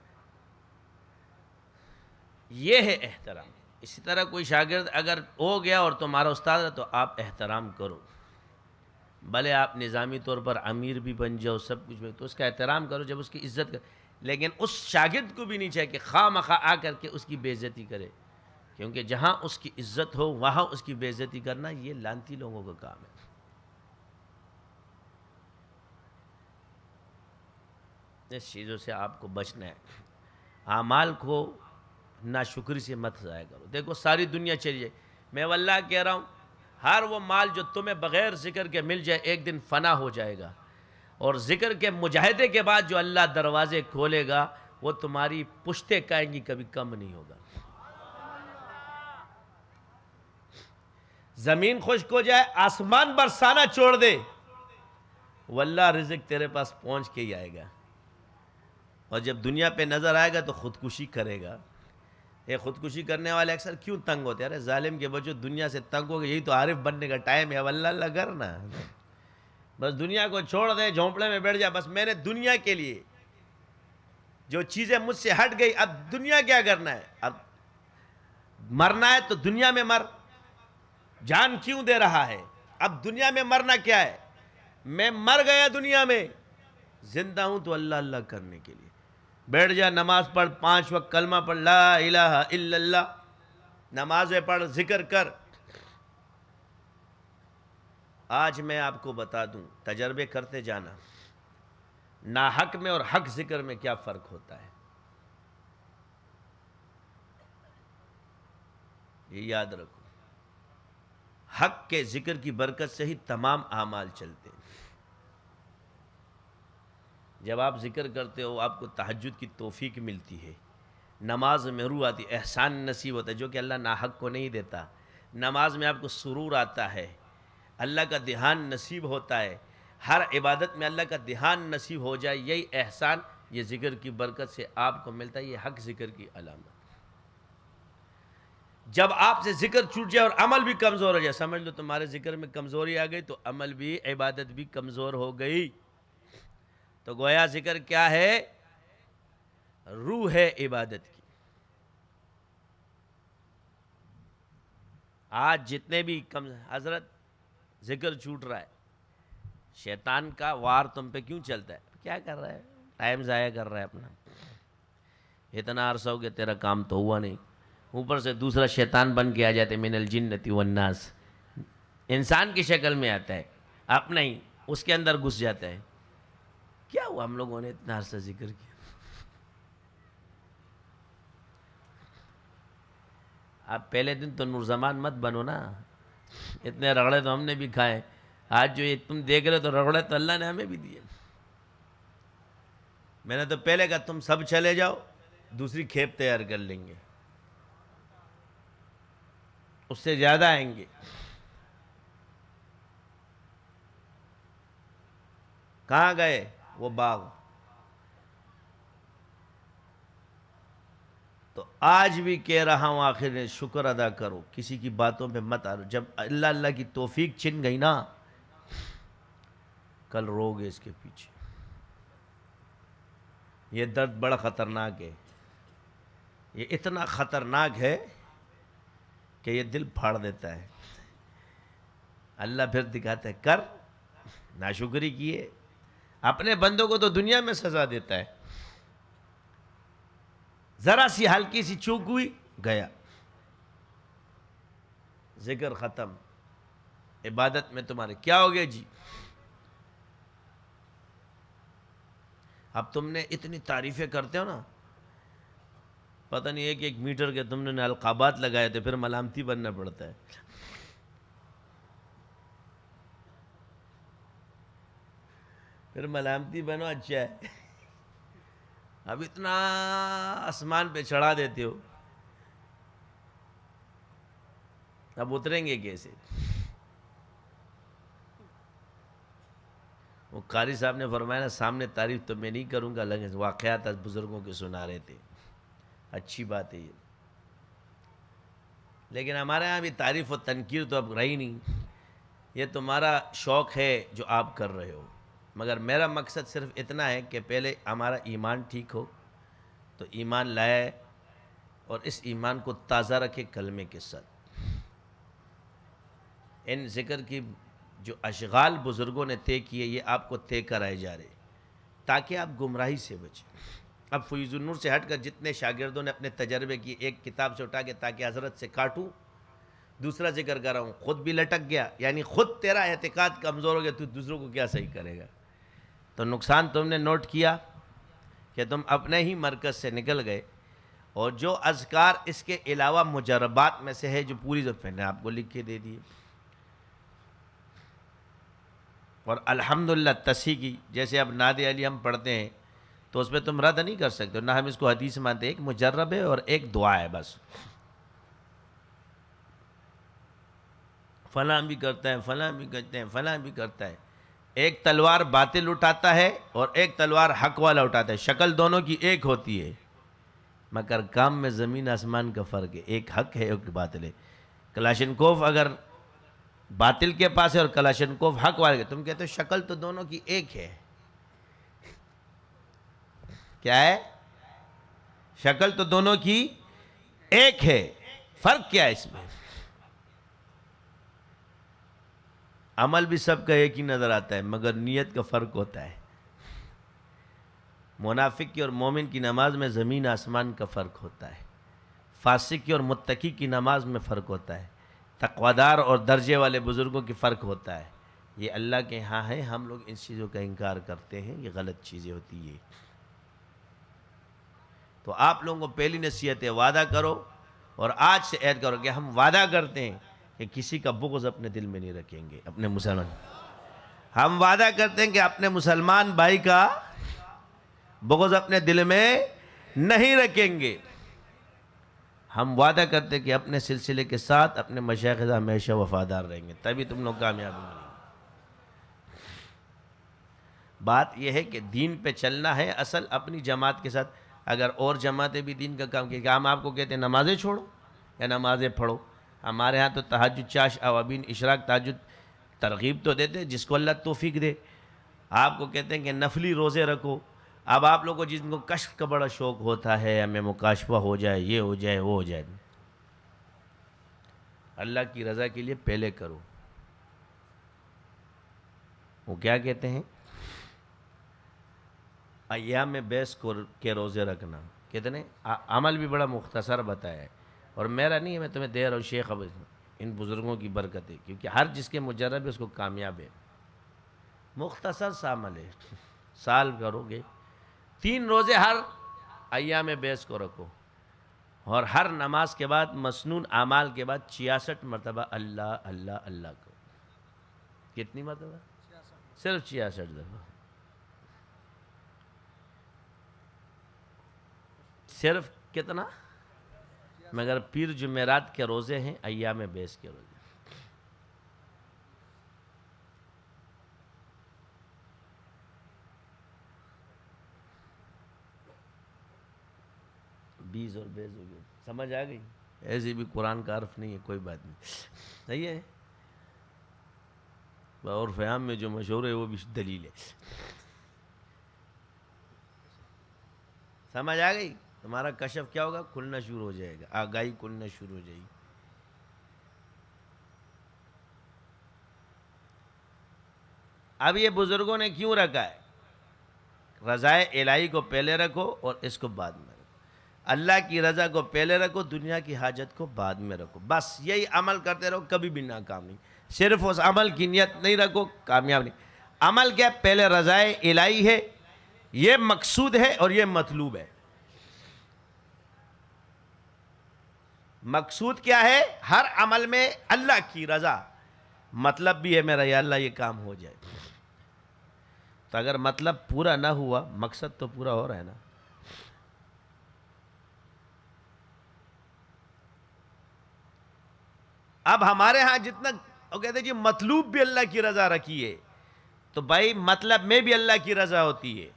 یہ ہے احترام. اسی طرح کوئی شاگرد اگر ہو گیا اور تمہارا استاد ہے تو آپ احترام کرو، بھلے آپ نظامی طور پر امیر بھی بن جاؤ، سب کچھ بھی، تو اس کا احترام کرو، جب اس کی عزت کر. لیکن اس شاگرد کو بھی نہیں چاہیے کہ خواہ مخواہ آ کر کے اس کی بے عزتی کرے، کیونکہ جہاں اس کی عزت ہو وہاں اس کی بے عزتی کرنا یہ لانتی لوگوں کا کام ہے. اس چیزوں سے آپ کو بچنا ہے. اعمال کو ناشکری سے مت ضائع کرو. دیکھو ساری دنیا چلی جائے، میں واللہ کہہ رہا ہوں، ہر وہ مال جو تمہیں بغیر ذکر کے مل جائے ایک دن فنا ہو جائے گا، اور ذکر کے مجاہدے کے بعد جو اللہ دروازے کھولے گا وہ تمہاری پشتے کہیں گی، کبھی کم نہیں ہوگا. زمین خشک ہو جائے، آسمان برسانا چھوڑ دے، واللہ رزق تیرے پاس پہنچ کے ہی آئے گا. اور جب دنیا پہ نظر آئے گا تو خودکشی کرے گا. یہ خودکشی کرنے والے اکثر کیوں تنگ ہوتے ہیں؟ ارے ظالم کے بچوں، دنیا سے تنگ ہو گئے، یہی تو عارف بننے کا ٹائم ہے. واللہ اللہ کرنا، بس دنیا کو چھوڑ دے، جھونپڑے میں بیٹھ جا. بس میں نے دنیا کے لیے جو چیزیں مجھ سے ہٹ گئی، اب دنیا کیا کرنا ہے؟ اب مرنا ہے تو دنیا میں مر. جان کیوں دے رہا ہے؟ اب دنیا میں مرنا کیا ہے؟ میں مر گیا دنیا میں، زندہ ہوں تو اللہ اللہ کرنے کے لیے. بیٹھ جا، نماز پڑھ، 5 وقت کلمہ پڑھ، لا الہ الا اللہ، نمازیں پڑھ، ذکر کر. آج میں آپ کو بتا دوں، تجربے کرتے جانا، ناحق میں اور حق ذکر میں کیا فرق ہوتا ہے، یہ یاد رکھو. حق کے ذکر کی برکت سے ہی تمام اعمال چلتے ہیں. جب آپ ذکر کرتے ہو آپ کو تہجد کی توفیق ملتی ہے، نماز میں روح آتی، احسان نصیب ہوتا ہے جو کہ اللہ ناحق کو نہیں دیتا. نماز میں آپ کو سرور آتا ہے، اللہ کا دھیان نصیب ہوتا ہے. ہر عبادت میں اللہ کا دھیان نصیب ہو جائے، یہی احسان یہ ذکر کی برکت سے آپ کو ملتا ہے. یہ حق ذکر کی علامت. جب آپ سے ذکر چھوٹ جائے اور عمل بھی کمزور ہو جائے، سمجھ لو تمہارے ذکر میں کمزوری آ گئی تو عمل بھی، عبادت بھی کمزور ہو گئی. تو گویا ذکر کیا ہے؟ روح ہے عبادت کی. آج جتنے بھی حضرت ذکر چھوٹ رہا ہے، شیطان کا وار تم پہ کیوں چلتا ہے؟ کیا کر رہا ہے؟ ٹائم ضائع کر رہا ہے اپنا. اتنا عرصہ ہو گیا تیرا کام تو ہوا نہیں، اوپر سے دوسرا شیطان بن کے آ جاتے، من الجنۃ والناس، انسان کی شکل میں آتا ہے، اپنا ہی اس کے اندر گھس جاتا ہے. کیا ہوا ہم لوگوں نے اتنا عرصہ ذکر کیا؟ آپ پہلے دن تو نورزمان مت بنو نا، اتنے رگڑے تو ہم نے بھی کھائے. آج جو یہ تم دیکھ رہے تو رگڑے تو اللہ نے ہمیں بھی دیے. میں نے تو پہلے کہا تم سب چلے جاؤ، دوسری کھیپ تیار کر لیں گے، اس سے زیادہ آئیں گے. کہاں گئے وہ باغ؟ تو آج بھی کہہ رہا ہوں، آخر میں شکر ادا کرو، کسی کی باتوں پہ مت آرو. جب اللہ اللہ کی توفیق چھن گئی نا، کل رو گے اس کے پیچھے. یہ درد بڑا خطرناک ہے، یہ اتنا خطرناک ہے کہ یہ دل پھاڑ دیتا ہے. اللہ پھر دکھاتا ہے، کر، ناشکری کیے. اپنے بندوں کو تو دنیا میں سزا دیتا ہے، ذرا سی ہلکی سی چوک ہوئی، گیا، ذکر ختم. عبادت میں تمہارے کیا ہو گیا جی؟ اب تم نے اتنی تعریفیں کرتے ہو نا، پتہ نہیں 1 میٹر کے تم نے القابات لگائے تھے، پھر ملامتی بننا پڑتا ہے. پھر ملامتی بنو، اچھا ہے. اب اتنا آسمان پہ چڑھا دیتے ہو، اب اتریں گے کیسے؟ وہ قاری صاحب نے فرمایا نا سامنے تعریف تو میں نہیں کروں گا، لیکن واقعات از بزرگوں کے سنا رہے تھے. اچھی بات ہے یہ. لیکن ہمارے ہاں بھی تعریف و تنقیر تو اب رہی نہیں. یہ تمہارا شوق ہے جو آپ کر رہے ہو، مگر میرا مقصد صرف اتنا ہے کہ پہلے ہمارا ایمان ٹھیک ہو. تو ایمان لائے اور اس ایمان کو تازہ رکھے کلمے کے ساتھ. ان ذکر کی جو اشغال بزرگوں نے طے کیے یہ آپ کو طے کرائے جا رہے تاکہ آپ گمراہی سے بچیں. اب فیض النور سے ہٹ کر جتنے شاگردوں نے اپنے تجربے کی ایک کتاب سے اٹھا کے تاکہ حضرت سے کاٹوں، دوسرا ذکر کر رہا ہوں، خود بھی لٹک گیا، یعنی خود تیرا اعتقاد کمزور ہو گیا، تو دوسروں کو کیا صحیح کرے گا. تو نقصان تم نے نوٹ کیا کہ تم اپنے ہی مرکز سے نکل گئے، اور جو اذکار اس کے علاوہ مجربات میں سے ہے جو پوری جو میں نے آپ کو لکھ کے دے دیے. اور الحمدللہ تصحیح کی، جیسے اب ناد علی ہم پڑھتے ہیں تو اس پہ تم رد نہیں کر سکتے، نہ ہم اس کو حدیث مانتے ہیں. ایک مجرب ہے اور ایک دعا ہے بس. فلاں بھی کرتا ہے، فلاں بھی کرتے ہیں، فلاں بھی کرتا ہے. ایک تلوار باطل اٹھاتا ہے اور ایک تلوار حق والا اٹھاتا ہے. شکل دونوں کی ایک ہوتی ہے مگر کام میں زمین آسمان کا فرق ہے. ایک حق ہے ایک باطل ہے. کلاشنکوف اگر باطل کے پاس ہے اور کلاشنکوف حق والے کے، تم کہتے ہو شکل تو دونوں کی ایک ہے. کیا ہے؟ شکل تو دونوں کی ایک ہے، فرق کیا ہے اس میں؟ عمل بھی سب کا ایک ہی نظر آتا ہے مگر نیت کا فرق ہوتا ہے. منافق کی اور مومن کی نماز میں زمین آسمان کا فرق ہوتا ہے. فاسق کی اور متقی کی نماز میں فرق ہوتا ہے. تقوادار اور درجے والے بزرگوں کی فرق ہوتا ہے. یہ اللہ کے ہاں ہے، ہم لوگ ان چیزوں کا انکار کرتے ہیں، یہ غلط چیزیں ہوتی ہیں. تو آپ لوگوں کو پہلی نصیحت ہے، وعدہ کرو اور آج سے عہد کرو کہ ہم وعدہ کرتے ہیں کہ کسی کا بغض اپنے دل میں نہیں رکھیں گے. اپنے مسلمان ہم وعدہ کرتے ہیں کہ اپنے مسلمان بھائی کا بغض اپنے دل میں نہیں رکھیں گے. ہم وعدہ کرتے ہیں کہ اپنے سلسلے کے ساتھ اپنے مشائخ ہمیشہ وفادار رہیں گے، تبھی تم لوگ کامیابی ملیں گے. بات یہ ہے کہ دین پہ چلنا ہے اصل اپنی جماعت کے ساتھ. اگر اور جماعتیں بھی دین کا کام کہ ہم آپ کو کہتے ہیں نمازیں چھوڑو یا نمازیں پڑھو. ہمارے ہاں تو تہجد، چاش، اوابین، اشراق، تہجد ترغیب تو دیتے جس کو اللہ توفیق دے. آپ کو کہتے ہیں کہ نفلی روزے رکھو. اب آپ لوگوں کو جن کو کشف کا بڑا شوق ہوتا ہے، ہمیں مکاشفہ ہو جائے، یہ ہو جائے، وہ ہو جائے، اللہ کی رضا کے لیے پہلے کرو. وہ کیا کہتے ہیں؟ ایام بیس کے روزے رکھنا. کہتے ہیں عمل بھی بڑا مختصر بتایا ہے، اور میرا نہیں ہے، میں تمہیں دے رہا ہوں شیخ اب ان بزرگوں کی برکت ہے، کیونکہ ہر جس کے مجرب ہے اس کو کامیاب ہے. مختصر سا عمل ہے، سال کرو گے 3 روزے ہر ایام بیس کو رکھو، اور ہر نماز کے بعد مسنون اعمال کے بعد 66 مرتبہ اللہ اللہ اللہ کو. کتنی مرتبہ؟ صرف 66 دفعہ. صرف کتنا؟ مگر پیر جمعرات کے روزے ہیں، ایام بیس کے روزے. بیس اور بیس ہو گئے. سمجھ آ گئی؟ ایسی بھی قرآن کا حرف نہیں ہے، کوئی بات نہیں. صحیح ہے. اور فہام میں جو مشہور ہے وہ بھی دلیل ہے. سمجھ آ گئی؟ تمہارا کشف کیا ہوگا؟ کھلنا شروع ہو جائے گا، آگاہی کھلنا شروع ہو جائے گی. اب یہ بزرگوں نے کیوں رکھا ہے؟ رضائے الہی کو پہلے رکھو اور اس کو بعد میں رکھو. اللہ کی رضا کو پہلے رکھو، دنیا کی حاجت کو بعد میں رکھو. بس یہی عمل کرتے رہو، کبھی بھی ناکام نہیں. صرف اس عمل کی نیت نہیں رکھو، کامیاب نہیں. عمل کیا؟ پہلے رضائے الہی ہے، یہ مقصود ہے اور یہ مطلوب ہے. مقصود کیا ہے؟ ہر عمل میں اللہ کی رضا. مطلب بھی ہے میرا یا اللہ یہ کام ہو جائے. تو اگر مطلب پورا نہ ہوا، مقصد تو پورا ہو رہا ہے نا. اب ہمارے ہاں جتنا وہ کہتے ہیں جی مطلوب بھی اللہ کی رضا رکھیے، تو بھائی مطلب میں بھی اللہ کی رضا ہوتی ہے،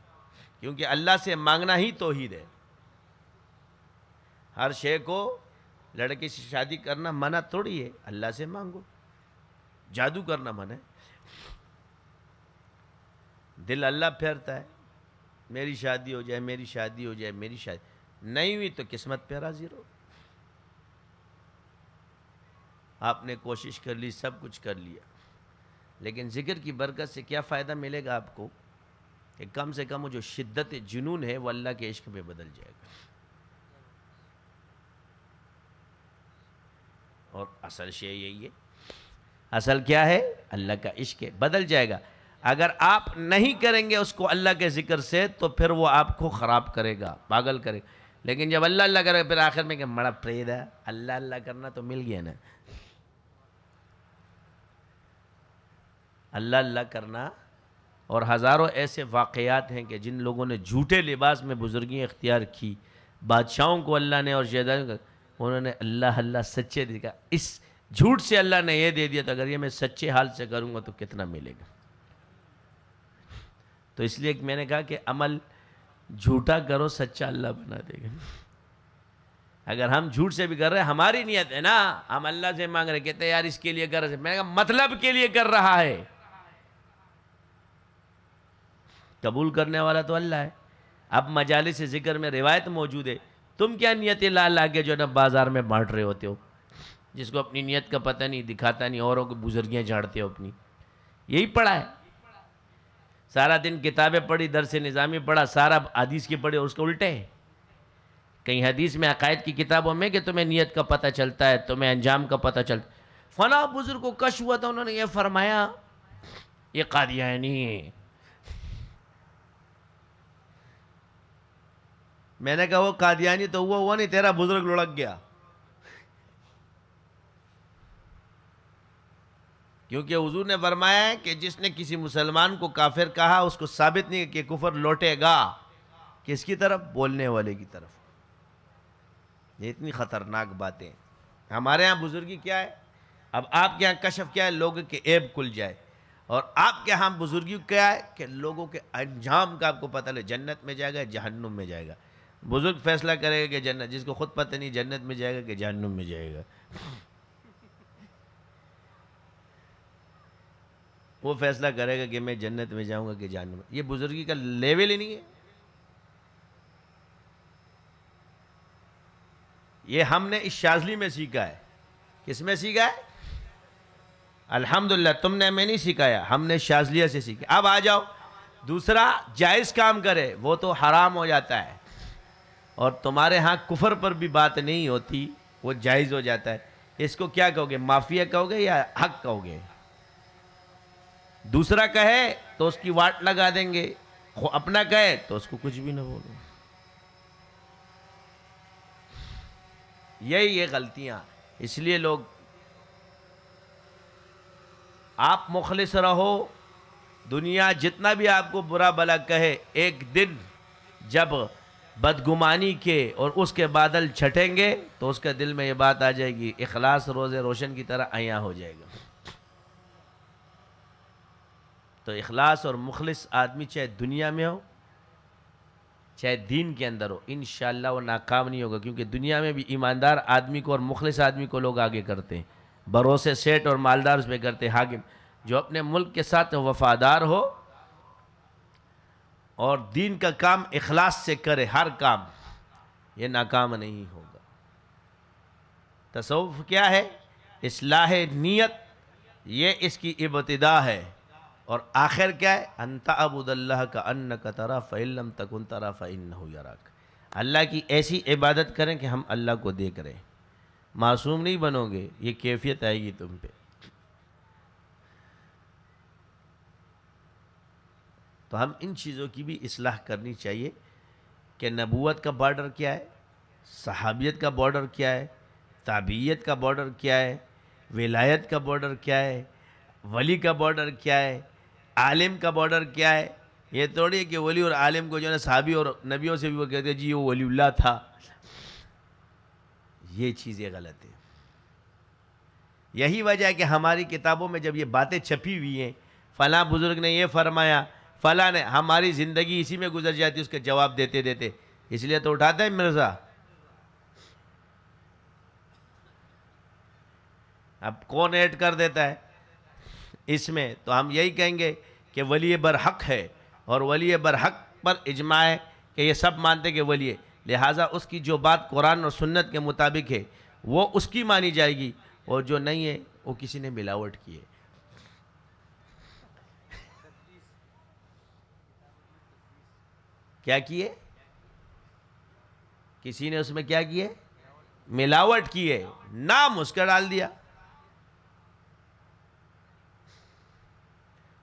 کیونکہ اللہ سے مانگنا ہی توحید ہے۔ ہر شے کو لڑکے سے شادی کرنا منع تھوڑی ہے، اللہ سے مانگو۔ جادو کرنا منع ہے، دل اللہ پھیرتا ہے، میری شادی ہو جائے، میری شادی ہو جائے، میری شادی نہیں ہوئی تو قسمت پہ راضی رہو۔ آپ نے کوشش کر لی، سب کچھ کر لیا، لیکن ذکر کی برکت سے کیا فائدہ ملے گا آپ کو؟ کہ کم سے کم وہ جو شدت جنون ہے وہ اللہ کے عشق میں بدل جائے گا۔ اور اصل شے یہی ہے، اصل کیا ہے؟ اللہ کا عشق ہے، بدل جائے گا۔ اگر آپ نہیں کریں گے اس کو اللہ کے ذکر سے تو پھر وہ آپ کو خراب کرے گا، پاگل کرے گا۔ لیکن جب اللہ اللہ کرے گا پھر آخر میں کہ مڑا پرید ہے، اللہ اللہ کرنا تو مل گیا نا۔ اللہ اللہ کرنا، اور ہزاروں ایسے واقعات ہیں کہ جن لوگوں نے جھوٹے لباس میں بزرگی اختیار کی، بادشاہوں کو اللہ نے اور شہزادوں کو، انہوں نے اللہ اللہ سچے دکھا، اس جھوٹ سے اللہ نے یہ دے دیا، تو اگر یہ میں سچے حال سے کروں گا تو کتنا ملے گا؟ تو اس لیے میں نے کہا کہ عمل جھوٹا کرو، سچا اللہ بنا دے گا۔ اگر ہم جھوٹ سے بھی کر رہے ہیں، ہماری نیت ہے نا، ہم اللہ سے مانگ رہے، کہتے ہیں یار اس کے لیے کر رہے، میں نے کہا مطلب کے لیے کر رہا ہے، قبول کرنے والا تو اللہ ہے۔ اب مجالس ذکر میں روایت موجود ہے، تم کیا نیت لا لا کے جو نا بازار میں بانٹ رہے ہوتے ہو، جس کو اپنی نیت کا پتہ نہیں، دکھاتا نہیں، اوروں کو بزرگیاں جھاڑتے ہو اپنی۔ یہی پڑھا ہے، سارا دن کتابیں پڑھی، درس نظامی پڑھا، سارا حدیث کی پڑھی، اور اس کو الٹے ہے۔ کہیں حدیث میں عقائد کی کتابوں میں کہ تمہیں نیت کا پتہ چلتا ہے، تمہیں انجام کا پتہ چلتا ہے، فلاں بزرگ کو کش ہوا تھا، انہوں نے یہ فرمایا، یہ قادیانی ہے۔ میں نے کہا وہ قادیانی تو ہوا نہیں، تیرا بزرگ لڑک گیا، کیونکہ حضور نے فرمایا ہے کہ جس نے کسی مسلمان کو کافر کہا، اس کو ثابت نہیں کہ کفر لوٹے گا، کس کی طرف؟ بولنے والے کی طرف۔ یہ اتنی خطرناک باتیں۔ ہمارے ہاں بزرگی کیا ہے؟ اب آپ کے ہاں کشف کیا ہے؟ لوگوں کے عیب کھل جائے، اور آپ کے ہاں بزرگی کیا ہے؟ کہ لوگوں کے انجام کا آپ کو پتہ لے، جنت میں جائے گا، جہنم میں جائے گا۔ بزرگ فیصلہ کرے گا کہ جنت، جس کو خود پتہ نہیں جنت میں جائے گا کہ جہنم میں جائے گا، وہ فیصلہ کرے گا کہ میں جنت میں جاؤں گا کہ جہنم میں۔ یہ بزرگی کا لیول ہی نہیں ہے۔ یہ ہم نے اس شاذلی میں سیکھا ہے۔ کس میں سیکھا ہے؟ الحمدللہ تم نے ہمیں نہیں سکھایا، ہم نے شاذلیہ سے سیکھا۔ اب آ جاؤ، دوسرا جائز کام کرے وہ تو حرام ہو جاتا ہے، اور تمہارے ہاں کفر پر بھی بات نہیں ہوتی، وہ جائز ہو جاتا ہے۔ اس کو کیا کہو گے؟ معافیہ کہو گے یا حق کہو گے؟ دوسرا کہے تو اس کی واٹ لگا دیں گے، اپنا کہے تو اس کو کچھ بھی نہ بولو۔ یہی یہ غلطیاں، اس لیے لوگ، آپ مخلص رہو، دنیا جتنا بھی آپ کو برا بلا کہے، ایک دن جب بدگمانی کے اور اس کے بادل چھٹیں گے تو اس کے دل میں یہ بات آ جائے گی، اخلاص روز روشن کی طرح عیاں ہو جائے گا۔ تو اخلاص اور مخلص آدمی چاہے دنیا میں ہو چاہے دین کے اندر ہو، انشاءاللہ وہ ناکام نہیں ہوگا، کیونکہ دنیا میں بھی ایماندار آدمی کو اور مخلص آدمی کو لوگ آگے کرتے ہیں، بھروسے سیٹ اور مالدار اس پہ کرتے ہیں حاکم۔ جو اپنے ملک کے ساتھ وفادار ہو اور دین کا کام اخلاص سے کرے، ہر کام، یہ ناکام نہیں ہوگا۔ تصوف کیا ہے؟ اصلاح نیت، یہ اس کی ابتدا ہے، اور آخر کیا ہے؟ انت عبد اللہ کا انک ترا فإن لم تکن ترا فإنہ یراک۔ اللہ کی ایسی عبادت کریں کہ ہم اللہ کو دیکھ رہے ہیں۔ معصوم نہیں بنو گے، یہ کیفیت آئے گی تم پہ۔ تو ہم ان چیزوں کی بھی اصلاح کرنی چاہیے کہ نبوت کا بارڈر کیا ہے، صحابیت کا بارڈر کیا ہے، تابعیت کا بارڈر کیا ہے، ولایت کا بارڈر کیا ہے، ولی کا بارڈر کیا ہے، عالم کا بارڈر کیا ہے۔ یہ تھوڑی ہے کہ ولی اور عالم کو جو ہے نا صحابی اور نبیوں سے بھی وہ کہتے ہیں جی وہ ولی اللہ تھا، یہ چیزیں غلط ہیں۔ یہی وجہ ہے کہ ہماری کتابوں میں جب یہ باتیں چھپی ہوئی ہیں، فلاں بزرگ نے یہ فرمایا، فلاں نے، ہماری زندگی اسی میں گزر جاتی اس کے جواب دیتے دیتے، اس لیے تو اٹھاتا ہے مرزا۔ اب کون ایڈ کر دیتا ہے اس میں؟ تو ہم یہی کہیں گے کہ ولی برحق ہے، اور ولی برحق پر اجماع ہے کہ یہ سب مانتے کہ ولی ہے، لہٰذا اس کی جو بات قرآن اور سنت کے مطابق ہے وہ اس کی مانی جائے گی، اور جو نہیں ہے وہ کسی نے ملاوٹ کی ہے۔ کیا کیے؟ کسی نے اس میں کیا کیے؟ ملاوٹ کی ہے، نام اس کا ڈال دیا،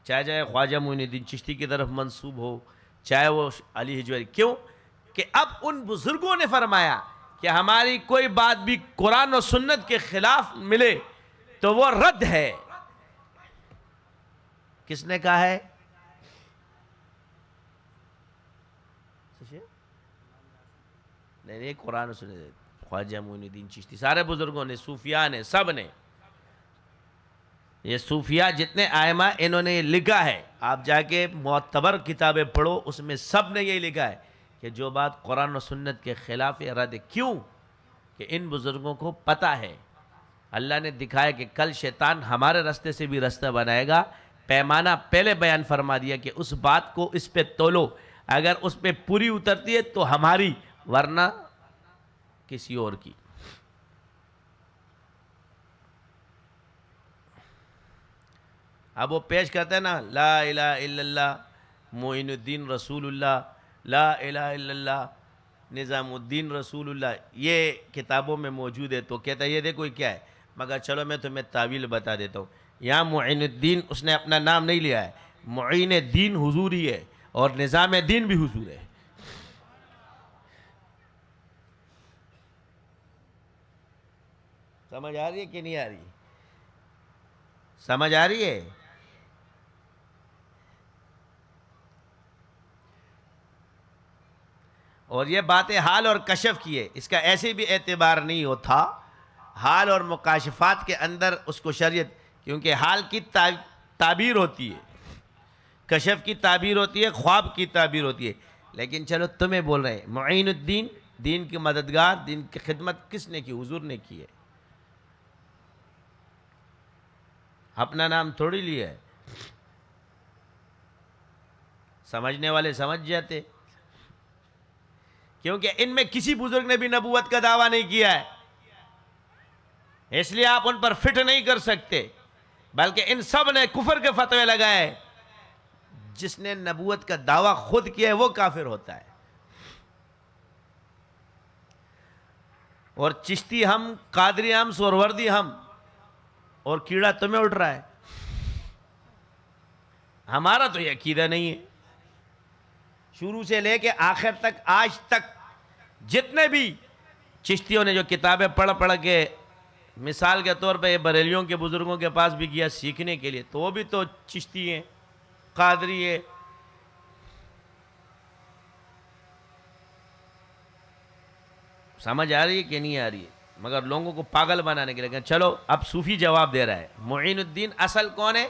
چاہے خواجہ معین الدین چشتی کی طرف منسوب ہو، چاہے وہ علی حجویری۔ کیوں کہ اب ان بزرگوں نے فرمایا کہ ہماری کوئی بات بھی قرآن و سنت کے خلاف ملے تو وہ رد ہے۔ کس نے کہا ہے؟ نہیں، قرآن و سنت، خواجہ معین الدین چشتی، سارے بزرگوں نے، صوفیاء نے، سب نے، یہ صوفیاء جتنے ائمہ انہوں نے یہ لکھا ہے، آپ جا کے معتبر کتابیں پڑھو، اس میں سب نے یہ لکھا ہے کہ جو بات قرآن و سنت کے خلاف رد ہے۔ کیوں کہ ان بزرگوں کو پتہ ہے، اللہ نے دکھایا کہ کل شیطان ہمارے راستے سے بھی راستہ بنائے گا، پیمانہ پہلے بیان فرما دیا کہ اس بات کو اس پہ تولو، اگر اس پہ پوری اترتی ہے تو ہماری، ورنہ کسی اور کی۔ اب وہ پیش کرتے ہیں نا، لا الہ الا اللہ معین الدین رسول اللہ، لا الہ الا اللہ نظام الدین رسول اللہ، یہ کتابوں میں موجود ہے، تو کہتا ہے یہ دیکھو یہ کیا ہے، مگر چلو میں تمہیں تعویل بتا دیتا ہوں۔ یہاں معین الدین اس نے اپنا نام نہیں لیا ہے، معین دین حضور ہی ہے، اور نظام دین بھی حضور ہے۔ سمجھ آ رہی ہے کہ نہیں آ رہی؟ سمجھ آ رہی ہے؟ اور یہ باتیں حال اور کشف کی ہے، اس کا ایسے بھی اعتبار نہیں ہوتا، حال اور مکاشفات کے اندر اس کو شریعت، کیونکہ حال کی تعبیر ہوتی ہے، کشف کی تعبیر ہوتی ہے، خواب کی تعبیر ہوتی ہے، لیکن چلو تمہیں بول رہے ہیں معین الدین، دین کی مددگار، دین کی خدمت کس نے کی؟ حضور نے کی ہے، اپنا نام تھوڑی لیا ہے۔ سمجھنے والے سمجھ جاتے، کیونکہ ان میں کسی بزرگ نے بھی نبوت کا دعویٰ نہیں کیا ہے، اس لیے آپ ان پر فٹ نہیں کر سکتے، بلکہ ان سب نے کفر کے فتوے لگائے۔ جس نے نبوت کا دعویٰ خود کیا ہے وہ کافر ہوتا ہے۔ اور چشتی ہم، قادری ہم، سہروردی ہم، اور کیڑا تمہیں اٹھ رہا ہے، ہمارا تو یہ عقیدہ نہیں ہے۔ شروع سے لے کے آخر تک، آج تک جتنے بھی چشتیوں نے جو کتابیں پڑھ پڑھ کے، مثال کے طور پہ یہ بریلیوں کے بزرگوں کے پاس بھی گیا سیکھنے کے لیے، تو وہ بھی تو چشتی ہیں، قادری ہے۔ سمجھ آ رہی ہے کہ نہیں آ رہی ہے؟ مگر لوگوں کو پاگل بنانے کے لیے، چلو اب صوفی جواب دے رہا ہے، معین الدین اصل کون ہے؟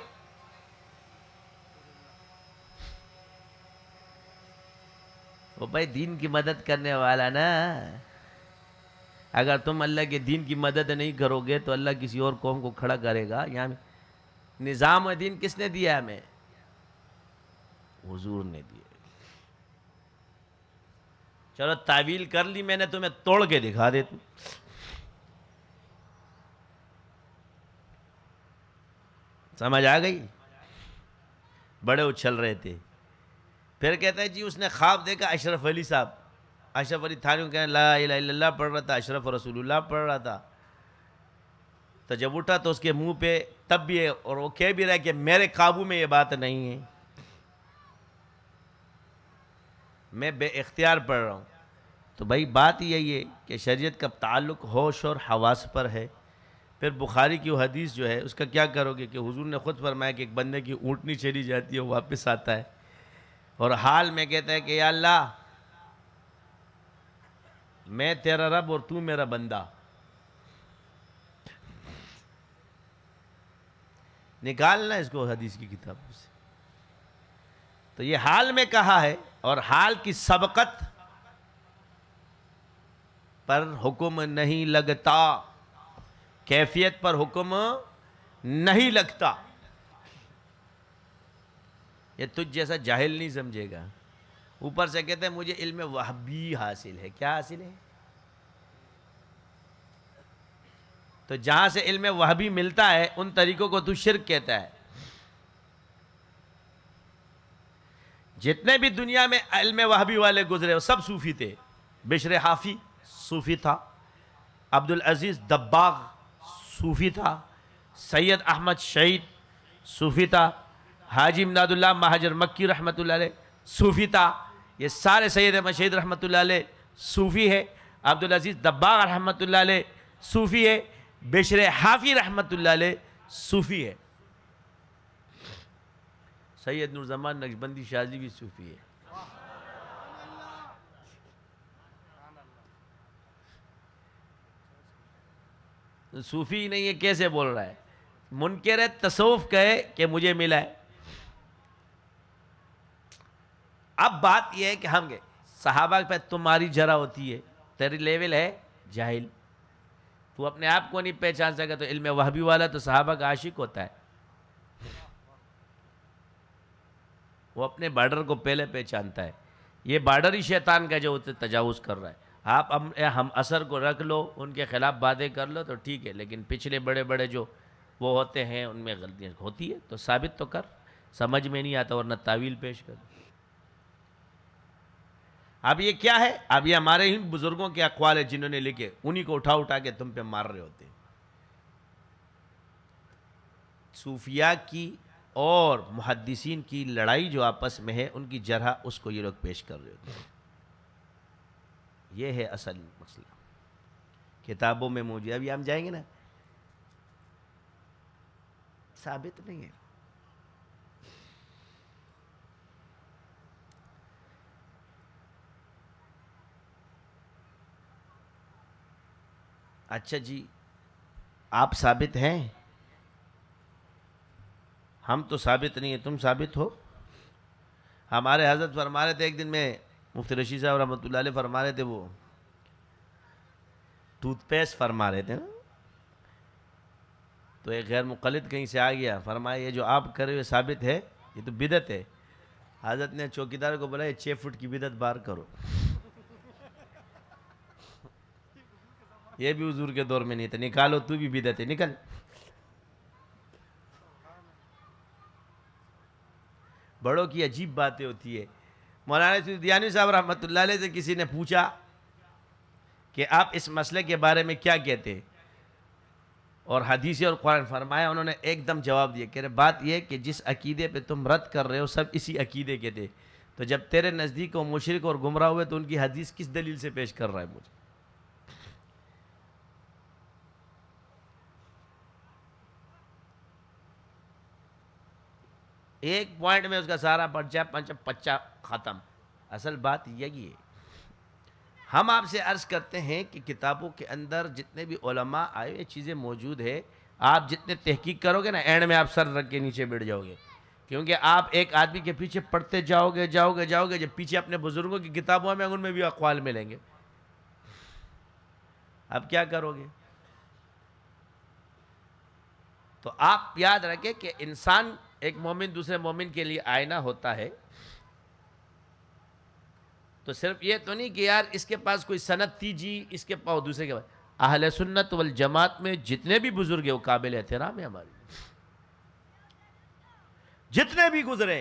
وہ بھائی دین کی مدد کرنے والا نا، اگر تم اللہ کے دین کی مدد نہیں کرو گے تو اللہ کسی اور قوم کو کھڑا کرے گا۔ یہاں نظام دین کس نے دیا ہمیں؟ حضور نے دیا۔ چلو تعویل کر لی میں نے، تمہیں توڑ کے دکھا دیتا ہوں۔ سمجھ آ گئی؟ بڑے اچھل رہے تھے، پھر کہتا ہے جی اس نے خواب دیکھا، اشرف علی صاحب، اشرف علی تھانوی کہنے لا الہ الا اللہ پڑھ رہا تھا، اشرف رسول اللہ پڑھ رہا تھا، تو جب اٹھا تو اس کے منہ پہ تب بھی ہے، اور وہ کہہ بھی رہا ہے کہ میرے قابو میں یہ بات نہیں ہے، میں بے اختیار پڑھ رہا ہوں۔ تو بھائی بات یہی ہے کہ شریعت کا تعلق ہوش اور حواس پر ہے۔ پھر بخاری کی وہ حدیث جو ہے اس کا کیا کرو گے کہ حضور نے خود فرمایا کہ ایک بندے کی اونٹنی چلی جاتی ہے، وہ واپس آتا ہے، اور حال میں کہتا ہے کہ یا اللہ میں تیرا رب اور تو میرا بندہ۔ نکالنا اس کو حدیث کی کتابوں سے۔ تو یہ حال میں کہا ہے، اور حال کی سبقت پر حکم نہیں لگتا، کیفیت پر حکم نہیں لگتا. یہ تجھ جیسا جاہل نہیں سمجھے گا. اوپر سے کہتے ہیں مجھے علم وہبی حاصل ہے. کیا حاصل ہے؟ تو جہاں سے علم وہبی ملتا ہے ان طریقوں کو تو شرک کہتا ہے. جتنے بھی دنیا میں علم وہبی والے گزرے وہ سب صوفی تھے. بشر حافی صوفی تھا، عبدالعزیز دباغ صوفی تھا، سید احمد شہید صوفی تھا، حاجی امداد اللہ مہاجر مکی رحمۃ اللہ علیہ صوفی تھا. یہ سارے سید احمد شہید رحمۃ اللہ علیہ صوفی ہے. عبدالعزیز دباغ رحمۃ اللہ علیہ صوفی ہے. بشر حافی رحمۃ اللہ علیہ صوفی ہے. سید نورزمان نقشبندی شاذلی بھی صوفی ہے. صوفی نہیں ہے کیسے بول رہا ہے؟ منکر تصوف کہے کہ مجھے ملا ہے. اب بات یہ ہے کہ ہم گئے صحابہ پہ تمہاری جرا ہوتی ہے، تیری لیول ہے جاہل، تو اپنے آپ کو نہیں پہچان سکا. تو علم وہبی والا تو صحابہ کا عاشق ہوتا ہے، وہ اپنے بارڈر کو پہلے پہچانتا ہے. یہ بارڈر ہی شیطان کا جو تجاوز کر رہا ہے. آپ ہم اثر کو رکھ لو، ان کے خلاف باتیں کر لو تو ٹھیک ہے، لیکن پچھلے بڑے بڑے جو وہ ہوتے ہیں ان میں غلطیاں ہوتی ہے تو ثابت تو کر. سمجھ میں نہیں آتا ورنہ تعویل پیش کر. اب یہ کیا ہے؟ اب یہ ہمارے ہی بزرگوں کے اقوال ہے جنہوں نے لکھے، انہی کو اٹھا اٹھا کے تم پہ مار رہے ہوتے ہیں. صوفیاء کی اور محدثین کی لڑائی جو آپس میں ہے، ان کی جرح اس کو یہ لوگ پیش کر رہے ہوتے ہیں. یہ ہے اصل مسئلہ، کتابوں میں موجود. ابھی ہم جائیں گے نا، ثابت نہیں ہے. اچھا جی، آپ ثابت ہیں؟ ہم تو ثابت نہیں ہیں، تم ثابت ہو. ہمارے حضرت فرما رہے تھے ایک دن میں، مفتی رشید صاحب رحمۃ اللہ علیہ فرما رہے تھے، وہ ٹوتھ پیسٹ فرما رہے تھے نا، تو ایک غیر مقلد کہیں سے آ گیا، فرمایا یہ جو آپ کر رہے ہو ثابت ہے؟ یہ تو بدعت ہے. حضرت نے چوکیدار کو بولا یہ 6 فٹ کی بدعت باہر کرو. یہ بھی حضور کے دور میں نہیں تھا. نکالو، تو بھی بدعت ہے، نکل. بڑوں کی عجیب باتیں ہوتی ہے. مولانا سیدیانی صاحب رحمۃ اللہ علیہ سے کسی نے پوچھا کہ آپ اس مسئلے کے بارے میں کیا کہتے ہیں، اور حدیث اور قرآن فرمایا. انہوں نے ایک دم جواب دیا کہ بات یہ کہ جس عقیدے پہ تم رد کر رہے ہو سب اسی عقیدے کے تھے، تو جب تیرے نزدیک وہ مشرک اور گمراہ ہوئے تو ان کی حدیث کس دلیل سے پیش کر رہا ہے مجھے؟ ایک پوائنٹ میں اس کا سارا پچا ختم. اصل بات یہی ہے. ہم آپ سے عرض کرتے ہیں کہ کتابوں کے اندر جتنے بھی علماء آئے یہ چیزیں موجود ہے. آپ جتنے تحقیق کرو گے نا، اینڈ میں آپ سر رکھ کے نیچے بیٹھ جاؤ گے، کیونکہ آپ ایک آدمی کے پیچھے پڑھتے جاؤ گے جب پیچھے اپنے بزرگوں کی کتابوں میں ان میں بھی اقوال ملیں گے. اب کیا کرو گے؟ تو آپ یاد رکھیں کہ انسان، ایک مومن دوسرے مومن کے لیے آئینہ ہوتا ہے. تو صرف یہ تو نہیں کہ یار اس کے پاس کوئی سند تھی جی، اس کے پاس دوسرے کے پاس. اہل سنت والجماعت میں جتنے بھی بزرگ ہیں وہ قابل احترام ہے ہمارے، جتنے بھی گزرے.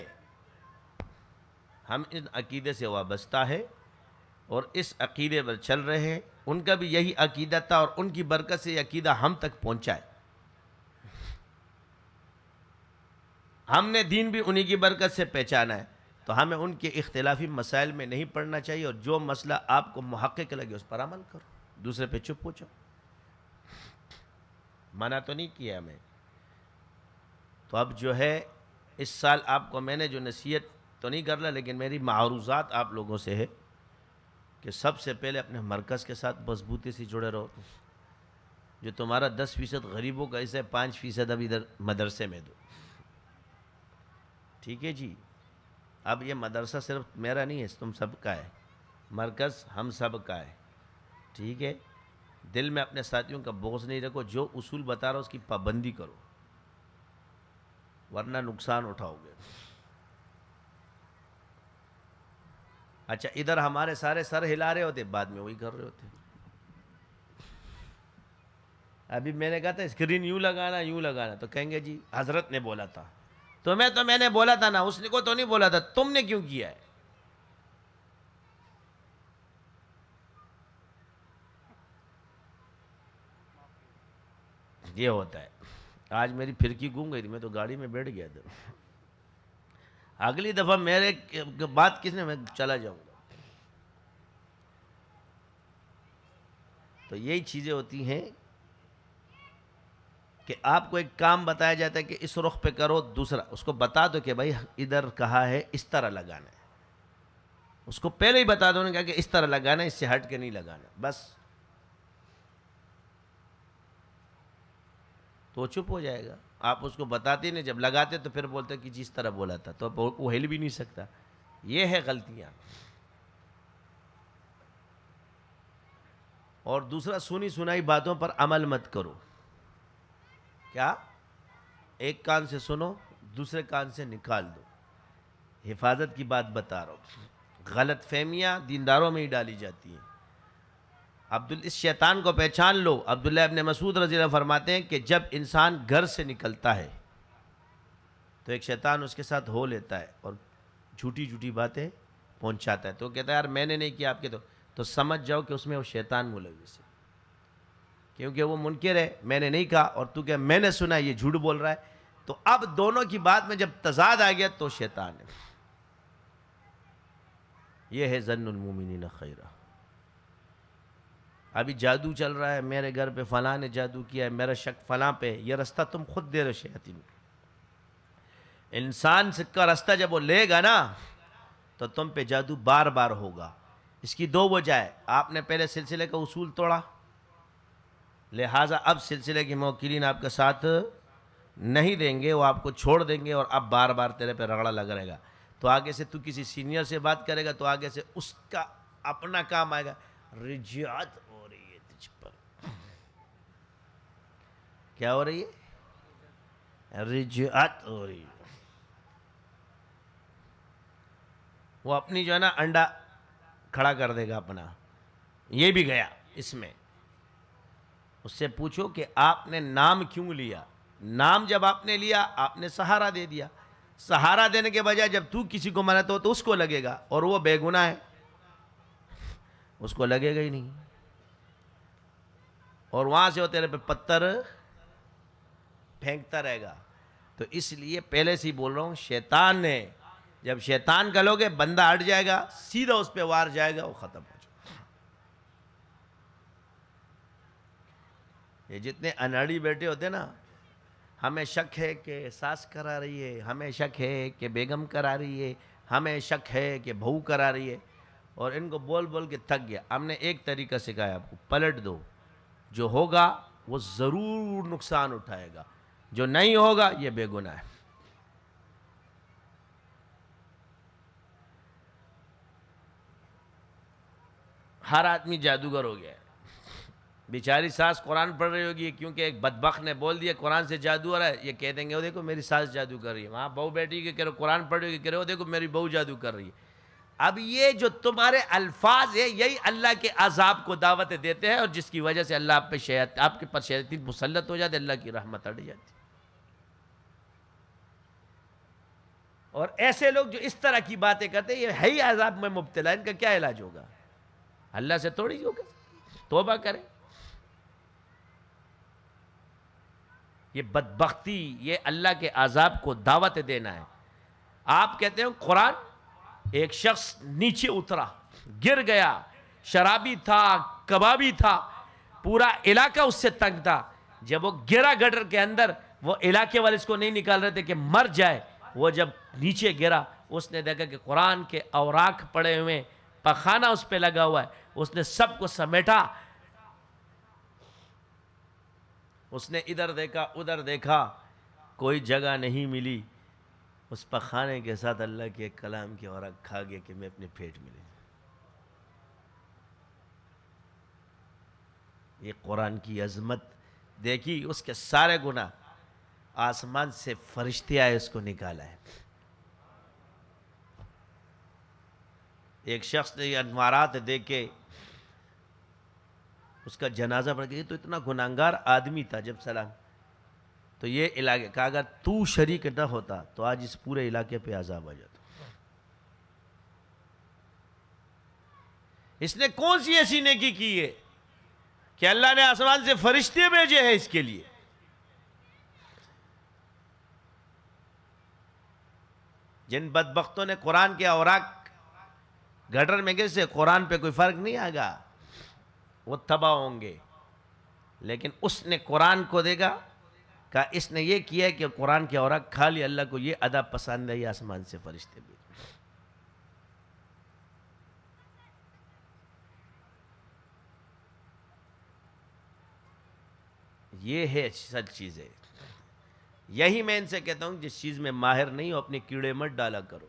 ہم ان عقیدے سے وابستہ ہے اور اس عقیدے پر چل رہے ہیں. ان کا بھی یہی عقیدہ تھا اور ان کی برکت سے یہ عقیدہ ہم تک پہنچا ہے. ہم نے دین بھی انہی کی برکت سے پہچانا ہے. تو ہمیں ان کے اختلافی مسائل میں نہیں پڑنا چاہیے، اور جو مسئلہ آپ کو محقق لگے اس پر عمل کرو، دوسرے پہ چپ ہو جاؤ. منع تو نہیں کیا ہمیں. تو اب جو ہے اس سال آپ کو میں نے جو نصیحت تو نہیں کر رہا، لیکن میری معروضات آپ لوگوں سے ہے کہ سب سے پہلے اپنے مرکز کے ساتھ مضبوطی سے جڑے رہو. جو تمہارا 10% غریبوں کا حصہ ہے، 5% اب ادھر مدرسے میں دو. ٹھیک ہے جی. اب یہ مدرسہ صرف میرا نہیں ہے، تم سب کا ہے، مرکز ہم سب کا ہے، ٹھیک ہے؟ دل میں اپنے ساتھیوں کا بغض نہیں رکھو، جو اصول بتا رہا ہو اس کی پابندی کرو، ورنہ نقصان اٹھاؤ گے۔ اچھا ادھر ہمارے سارے سر ہلا رہے ہوتے، بعد میں وہی کر رہے ہوتے۔ ابھی میں نے کہا تھا اسکرین یوں لگانا، تو کہیں گے جی حضرت نے بولا تھا، تو میں نے بولا تھا نا، اس نے کو تو نہیں بولا تھا، تم نے کیوں کیا ہے؟ یہ ہوتا ہے۔ آج میری پھرکی گم گئی تھی، میں تو گاڑی میں بیٹھ گیا تھا، اگلی دفعہ میرے بات کس نے، میں چلا جاؤں گا۔ تو یہی چیزیں ہوتی ہیں کہ آپ کو ایک کام بتایا جاتا ہے کہ اس رخ پہ کرو، دوسرا اس کو بتا دو کہ بھائی ادھر کہا ہے اس طرح لگانا ہے، اس کو پہلے ہی بتا دو، نے کہا کہ اس طرح لگانا ہے، اس سے ہٹ کے نہیں لگانا، بس تو وہ چپ ہو جائے گا۔ آپ اس کو بتاتے نہیں، جب لگاتے تو پھر بولتے کہ جس طرح بولا تھا، تو وہ ہل بھی نہیں سکتا۔ یہ ہے غلطیاں۔ اور دوسرا، سنی سنائی باتوں پر عمل مت کرو۔ کیا؟ ایک کان سے سنو، دوسرے کان سے نکال دو۔ حفاظت کی بات بتا رہا ہوں۔ غلط فہمیاں دینداروں میں ہی ڈالی جاتی ہیں۔ اس شیطان کو پہچان لو۔ عبداللہ ابن مسعود رضی اللہ فرماتے ہیں کہ جب انسان گھر سے نکلتا ہے تو ایک شیطان اس کے ساتھ ہو لیتا ہے اور جھوٹی جھوٹی باتیں پہنچاتا ہے، تو کہتا ہے یار میں نے نہیں کیا، آپ کے تو سمجھ جاؤ کہ اس میں وہ شیطان ملوث ہے، کیونکہ وہ منکر ہے، میں نے نہیں کہا، اور تو کہ میں نے سنا، یہ جھوٹ بول رہا ہے۔ تو اب دونوں کی بات میں جب تضاد آ گیا تو شیطان ہے۔ یہ ہے ظن المومنین خیرہ۔ ابھی جادو چل رہا ہے، میرے گھر پہ فلاں نے جادو کیا ہے، میرا شک فلاں پہ، یہ رستہ تم خود دے رہے شیاطین۔ انسان کا رستہ جب وہ لے گا نا تو تم پہ جادو بار بار ہوگا۔ اس کی دو وجہ ہے، آپ نے پہلے سلسلے کا اصول توڑا، لہٰذا اب سلسلے کے موکلین آپ کا ساتھ نہیں دیں گے، وہ آپ کو چھوڑ دیں گے، اور اب بار بار تیرے پہ رگڑا لگ رہے گا۔ تو آگے سے تو کسی سینئر سے بات کرے گا تو آگے سے اس کا اپنا کام آئے گا، رجعت ہو رہی ہے تجھ پر۔ کیا ہو رہی ہے؟ رجعت ہو رہی ہے۔ وہ اپنی جو ہے نا انڈا کھڑا کر دے گا اپنا، یہ بھی گیا اس میں۔ اس سے پوچھو کہ آپ نے نام کیوں لیا؟ نام جب آپ نے لیا، آپ نے سہارا دے دیا۔ سہارا دینے کے بجائے جب تو کسی کو مناتا ہو تو اس کو لگے گا، اور وہ بے گناہ ہے، اس کو لگے گا ہی نہیں، اور وہاں سے وہ تیرے پہ پتھر پھینکتا رہے گا۔ تو اس لیے پہلے سے ہی بول رہا ہوں، شیطان نے، جب شیطان کا لوگے بندہ ہٹ جائے گا، سیدھا اس پہ وار جائے گا، وہ ختم ہو جائے گا۔ یہ جتنے اناڑی بیٹھے ہوتے نا، ہمیں شک ہے کہ ساس کرا رہی ہے، ہمیں شک ہے کہ بیگم کرا رہی ہے، ہمیں شک ہے کہ بہو کرا رہی ہے، اور ان کو بول بول کے تھک گیا۔ ہم نے ایک طریقہ سکھایا آپ کو، پلٹ دو، جو ہوگا وہ ضرور نقصان اٹھائے گا، جو نہیں ہوگا یہ بے گناہ ہے۔ ہر آدمی جادوگر ہو گیا ہے۔ بیچاری ساس قرآن پڑھ رہی ہوگی، کیونکہ ایک بدبخت نے بول دیا قرآن سے جادو ہو رہا ہے، یہ کہہ دیں گے وہ دیکھو میری ساس جادو کر رہی ہے۔ وہاں بہو بیٹھی کہ کہہ رہے قرآن پڑھ رہی ہوگی، کہہ رہے وہ دیکھو میری بہو جادو کر رہی ہے۔ اب یہ جو تمہارے الفاظ ہیں، یہی اللہ کے عذاب کو دعوت دیتے ہیں، اور جس کی وجہ سے اللہ آپ کے پر شیاطین مسلط ہو جاتے، اللہ کی رحمت ہٹ جاتی۔ اور ایسے لوگ جو اس طرح کی باتیں کرتے ہیں، یہ ہے ہی عذاب میں مبتلا، ان کا کیا علاج ہوگا؟ اللہ سے تھوڑی ہوگا، توبہ کریں۔ یہ بدبختی، یہ اللہ کے عذاب کو دعوت دینا ہے۔ آپ کہتے ہیں قرآن، ایک شخص نیچے اترا، گر گیا، شرابی تھا، کبابی تھا، پورا علاقہ اس سے تنگ تھا۔ جب وہ گرا گٹر کے اندر، وہ علاقے والے اس کو نہیں نکال رہے تھے کہ مر جائے۔ وہ جب نیچے گرا، اس نے دیکھا کہ قرآن کے اوراق پڑے ہوئے، پخانہ اس پہ لگا ہوا ہے۔ اس نے سب کو سمیٹا، اس نے ادھر دیکھا ادھر دیکھا، کوئی جگہ نہیں ملی۔ اس پخانے کے ساتھ اللہ کے کلام کی خوراک کھا گیا کہ میں اپنے پیٹ میں لے. یہ قرآن کی عظمت دیکھی. اس کے سارے گناہ آسمان سے فرشتے آئے اس کو نکالا ہے. ایک شخص نے یہ انوارات دیکھ کے اس کا جنازہ پڑھ گیا. تو اتنا گناہگار آدمی تھا. جب سلام تو یہ علاقے کہا اگر تو شریک نہ ہوتا تو آج اس پورے علاقے پہ عذاب آ جاتا. اس نے کون سی ایسی نیکی کی ہے کہ اللہ نے آسمان سے فرشتے بھیجے ہیں اس کے لیے. جن بدبختوں نے قرآن کے اوراق گٹر میں گئے سے قرآن پہ کوئی فرق نہیں آگا, وہ تباہ ہوں گے. لیکن اس نے قرآن کو دیکھا, کہا اس نے یہ کیا کہ قرآن کے اوراق کھا لی, اللہ کو یہ ادا پسند ہے, یہ آسمان سے فرشتے بھی. یہ ہے سچ چیز ہے. یہی میں ان سے کہتا ہوں جس چیز میں ماہر نہیں ہو اپنے کیڑے مت ڈالا کرو.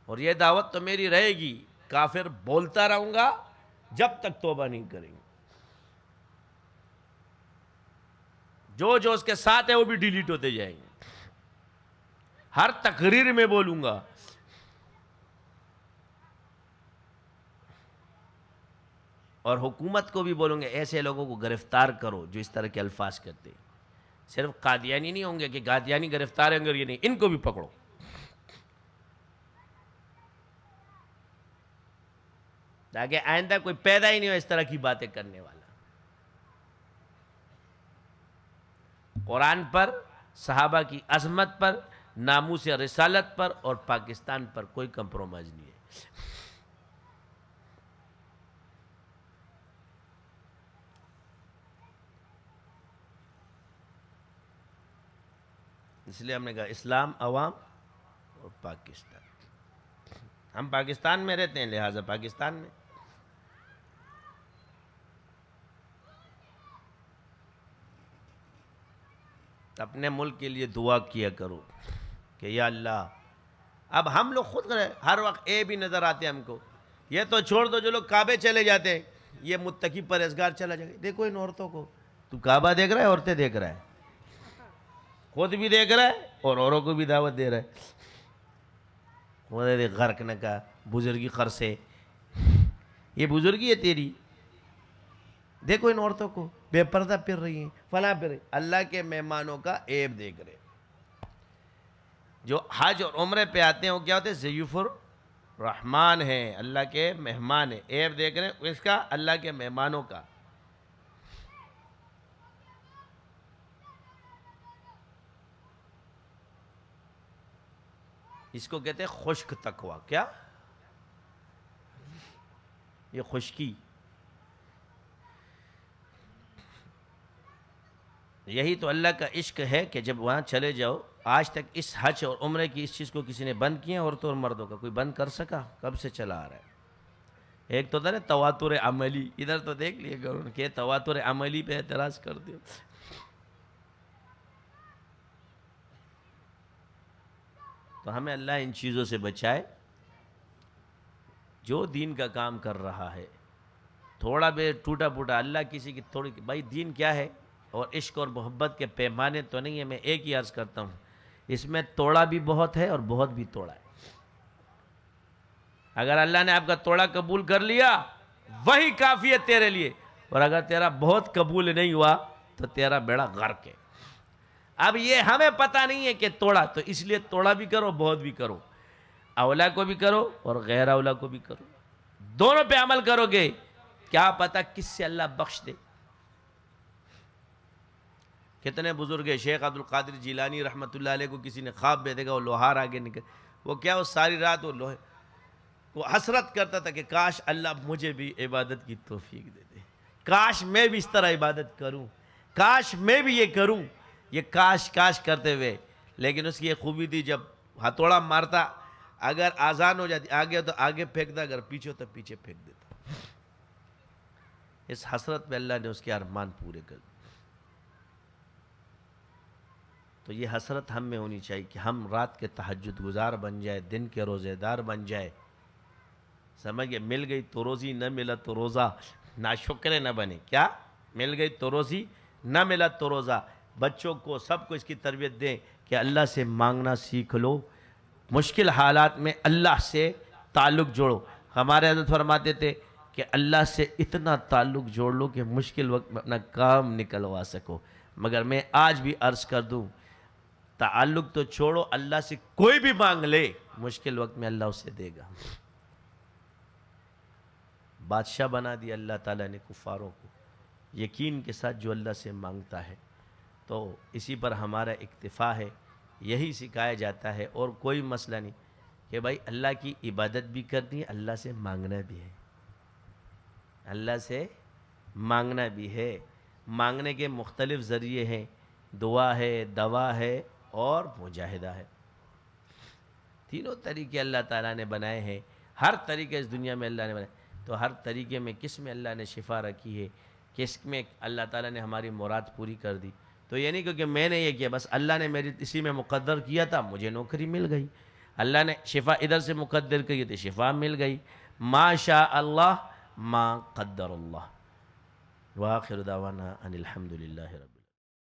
اور یہ دعوت تو میری رہے گی, کافر بولتا رہوں گا جب تک توبہ نہیں کریں گے. جو اس کے ساتھ ہے وہ بھی ڈیلیٹ ہوتے جائیں گے. ہر تقریر میں بولوں گا اور حکومت کو بھی بولوں گے ایسے لوگوں کو گرفتار کرو جو اس طرح کے الفاظ کرتے ہیں. صرف قادیانی نہیں ہوں گے کہ قادیانی گرفتار ہوں گے اور یہ نہیں, ان کو بھی پکڑو. تاکہ آئندہ کوئی پیدا ہی نہیں ہو اس طرح کی باتیں کرنے والا. قرآن پر, صحابہ کی عظمت پر, ناموس رسالت پر اور پاکستان پر کوئی کمپرومائز نہیں ہے. اس لیے ہم نے کہا اسلام, عوام اور پاکستان. ہم پاکستان میں رہتے ہیں لہٰذا پاکستان میں. اپنے ملک کے لیے دعا کیا کرو کہ یا اللہ. اب ہم لوگ خود ہر وقت اے بھی نظر آتے ہیں ہم کو. یہ تو چھوڑ دو جو لوگ کعبے چلے جاتے ہیں, یہ متقی پرہیزگار چلا جائے. دیکھو ان عورتوں کو, تو کعبہ دیکھ رہا ہے, عورتیں دیکھ رہا ہے, خود بھی دیکھ رہا ہے اور اوروں کو بھی دعوت دے رہا ہے. خود غرق نہ کا بزرگی قرصے, یہ بزرگی ہے تیری. دیکھو ان عورتوں کو بے پردہ پھر رہی ہیں, فلاں پھر رہی. اللہ کے مہمانوں کا عیب دیکھ رہے. جو حج اور عمرے پہ آتے ہیں وہ کیا ہوتے ہیں, ضیوف الرحمان ہیں, اللہ کے مہمان ہیں. عیب دیکھ رہے ہیں اس کا, اللہ کے مہمانوں کا. اس کو کہتے ہیں خشک تقوی. کیا یہ خشکی؟ یہی تو اللہ کا عشق ہے کہ جب وہاں چلے جاؤ. آج تک اس حج اور عمرے کی اس چیز کو کسی نے بند کیا, عورتوں اور مردوں کا کوئی بند کر سکا؟ کب سے چلا آ رہا ہے. ایک تو تھا نا تواتر عملی, ادھر تو دیکھ لیے گا کہ تواتر عملی پہ اعتراض کر دو. تو ہمیں اللہ ان چیزوں سے بچائے. جو دین کا کام کر رہا ہے تھوڑا بے ٹوٹا پھوٹا, اللہ کسی کی تھوڑی, بھائی دین کیا ہے اور عشق اور محبت کے پیمانے تو نہیں ہے. میں ایک ہی عرض کرتا ہوں, اس میں توڑا بھی بہت ہے اور بہت بھی توڑا ہے. اگر اللہ نے آپ کا توڑا قبول کر لیا وہی کافی ہے تیرے لیے, اور اگر تیرا بہت قبول نہیں ہوا تو تیرا بیڑا غرق ہے. اب یہ ہمیں پتہ نہیں ہے کہ توڑا, تو اس لیے توڑا بھی کرو بہت بھی کرو. اولا کو بھی کرو اور غیر اولا کو بھی کرو, دونوں پہ عمل کرو گے, کیا پتہ کس سے اللہ بخش دے. کتنے بزرگ ہیں, شیخ عبد القادر جیلانی رحمۃ اللہ علیہ کو کسی نے خواب میں دیکھا, وہ لوہار آگے نکل, وہ کیا, وہ ساری رات وہ لوہے, وہ حسرت کرتا تھا کہ کاش اللہ مجھے بھی عبادت کی توفیق دے دے, کاش میں بھی اس طرح عبادت کروں, کاش میں بھی یہ کروں. یہ کاش کاش کرتے ہوئے, لیکن اس کی یہ خوبی تھی جب ہتھوڑا مارتا, اگر آزان ہو جاتی آگے ہو تو آگے پھینکتا, اگر پیچھے ہو تو پیچھے پھینک دیتا. اس حسرت میں اللہ نے اس کے ارمان پورے کر دیے. تو یہ حسرت ہم میں ہونی چاہیے کہ ہم رات کے تہجد گزار بن جائے، دن کے روزے دار بن جائے. سمجھ گئے؟ مل گئی تو روزی، نہ ملا تو روزہ ناشکر نہ بنے. کیا؟ مل گئی تو روزی، نہ ملا تو روزہ. بچوں کو سب کو اس کی تربیت دیں کہ اللہ سے مانگنا سیکھ لو، مشکل حالات میں اللہ سے تعلق جوڑو. ہمارے حضرت فرماتے تھے کہ اللہ سے اتنا تعلق جوڑ لو کہ مشکل وقت میں اپنا کام نکلوا سکو. مگر میں آج بھی عرض کر دوں، تعلق تو چھوڑو، اللہ سے کوئی بھی مانگ لے، مشکل وقت میں اللہ اسے دے گا. بادشاہ بنا دیا اللہ تعالیٰ نے کفاروں کو، یقین کے ساتھ جو اللہ سے مانگتا ہے. تو اسی پر ہمارا اکتفا ہے، یہی سکھایا جاتا ہے، اور کوئی مسئلہ نہیں کہ بھائی اللہ کی عبادت بھی کرنی ہے، اللہ سے مانگنا بھی ہے. اللہ سے مانگنا بھی ہے. مانگنے کے مختلف ذریعے ہیں، دعا ہے، دوا ہے اور مجاہدہ ہے. تینوں طریقے اللہ تعالیٰ نے بنائے ہیں. ہر طریقے اس دنیا میں اللہ نے بنائے. تو ہر طریقے میں کس میں اللہ نے شفا رکھی ہے، کس میں اللہ تعالیٰ نے ہماری مراد پوری کر دی. تو یہ نہیں کہ میں نے یہ کیا، بس اللہ نے میری اسی میں مقدر کیا تھا، مجھے نوکری مل گئی. اللہ نے شفا ادھر سے مقدر کی تھی، شفا مل گئی. ما شاء اللہ ما قدر اللہ. وآخر دعوانا ان الحمد للہ رب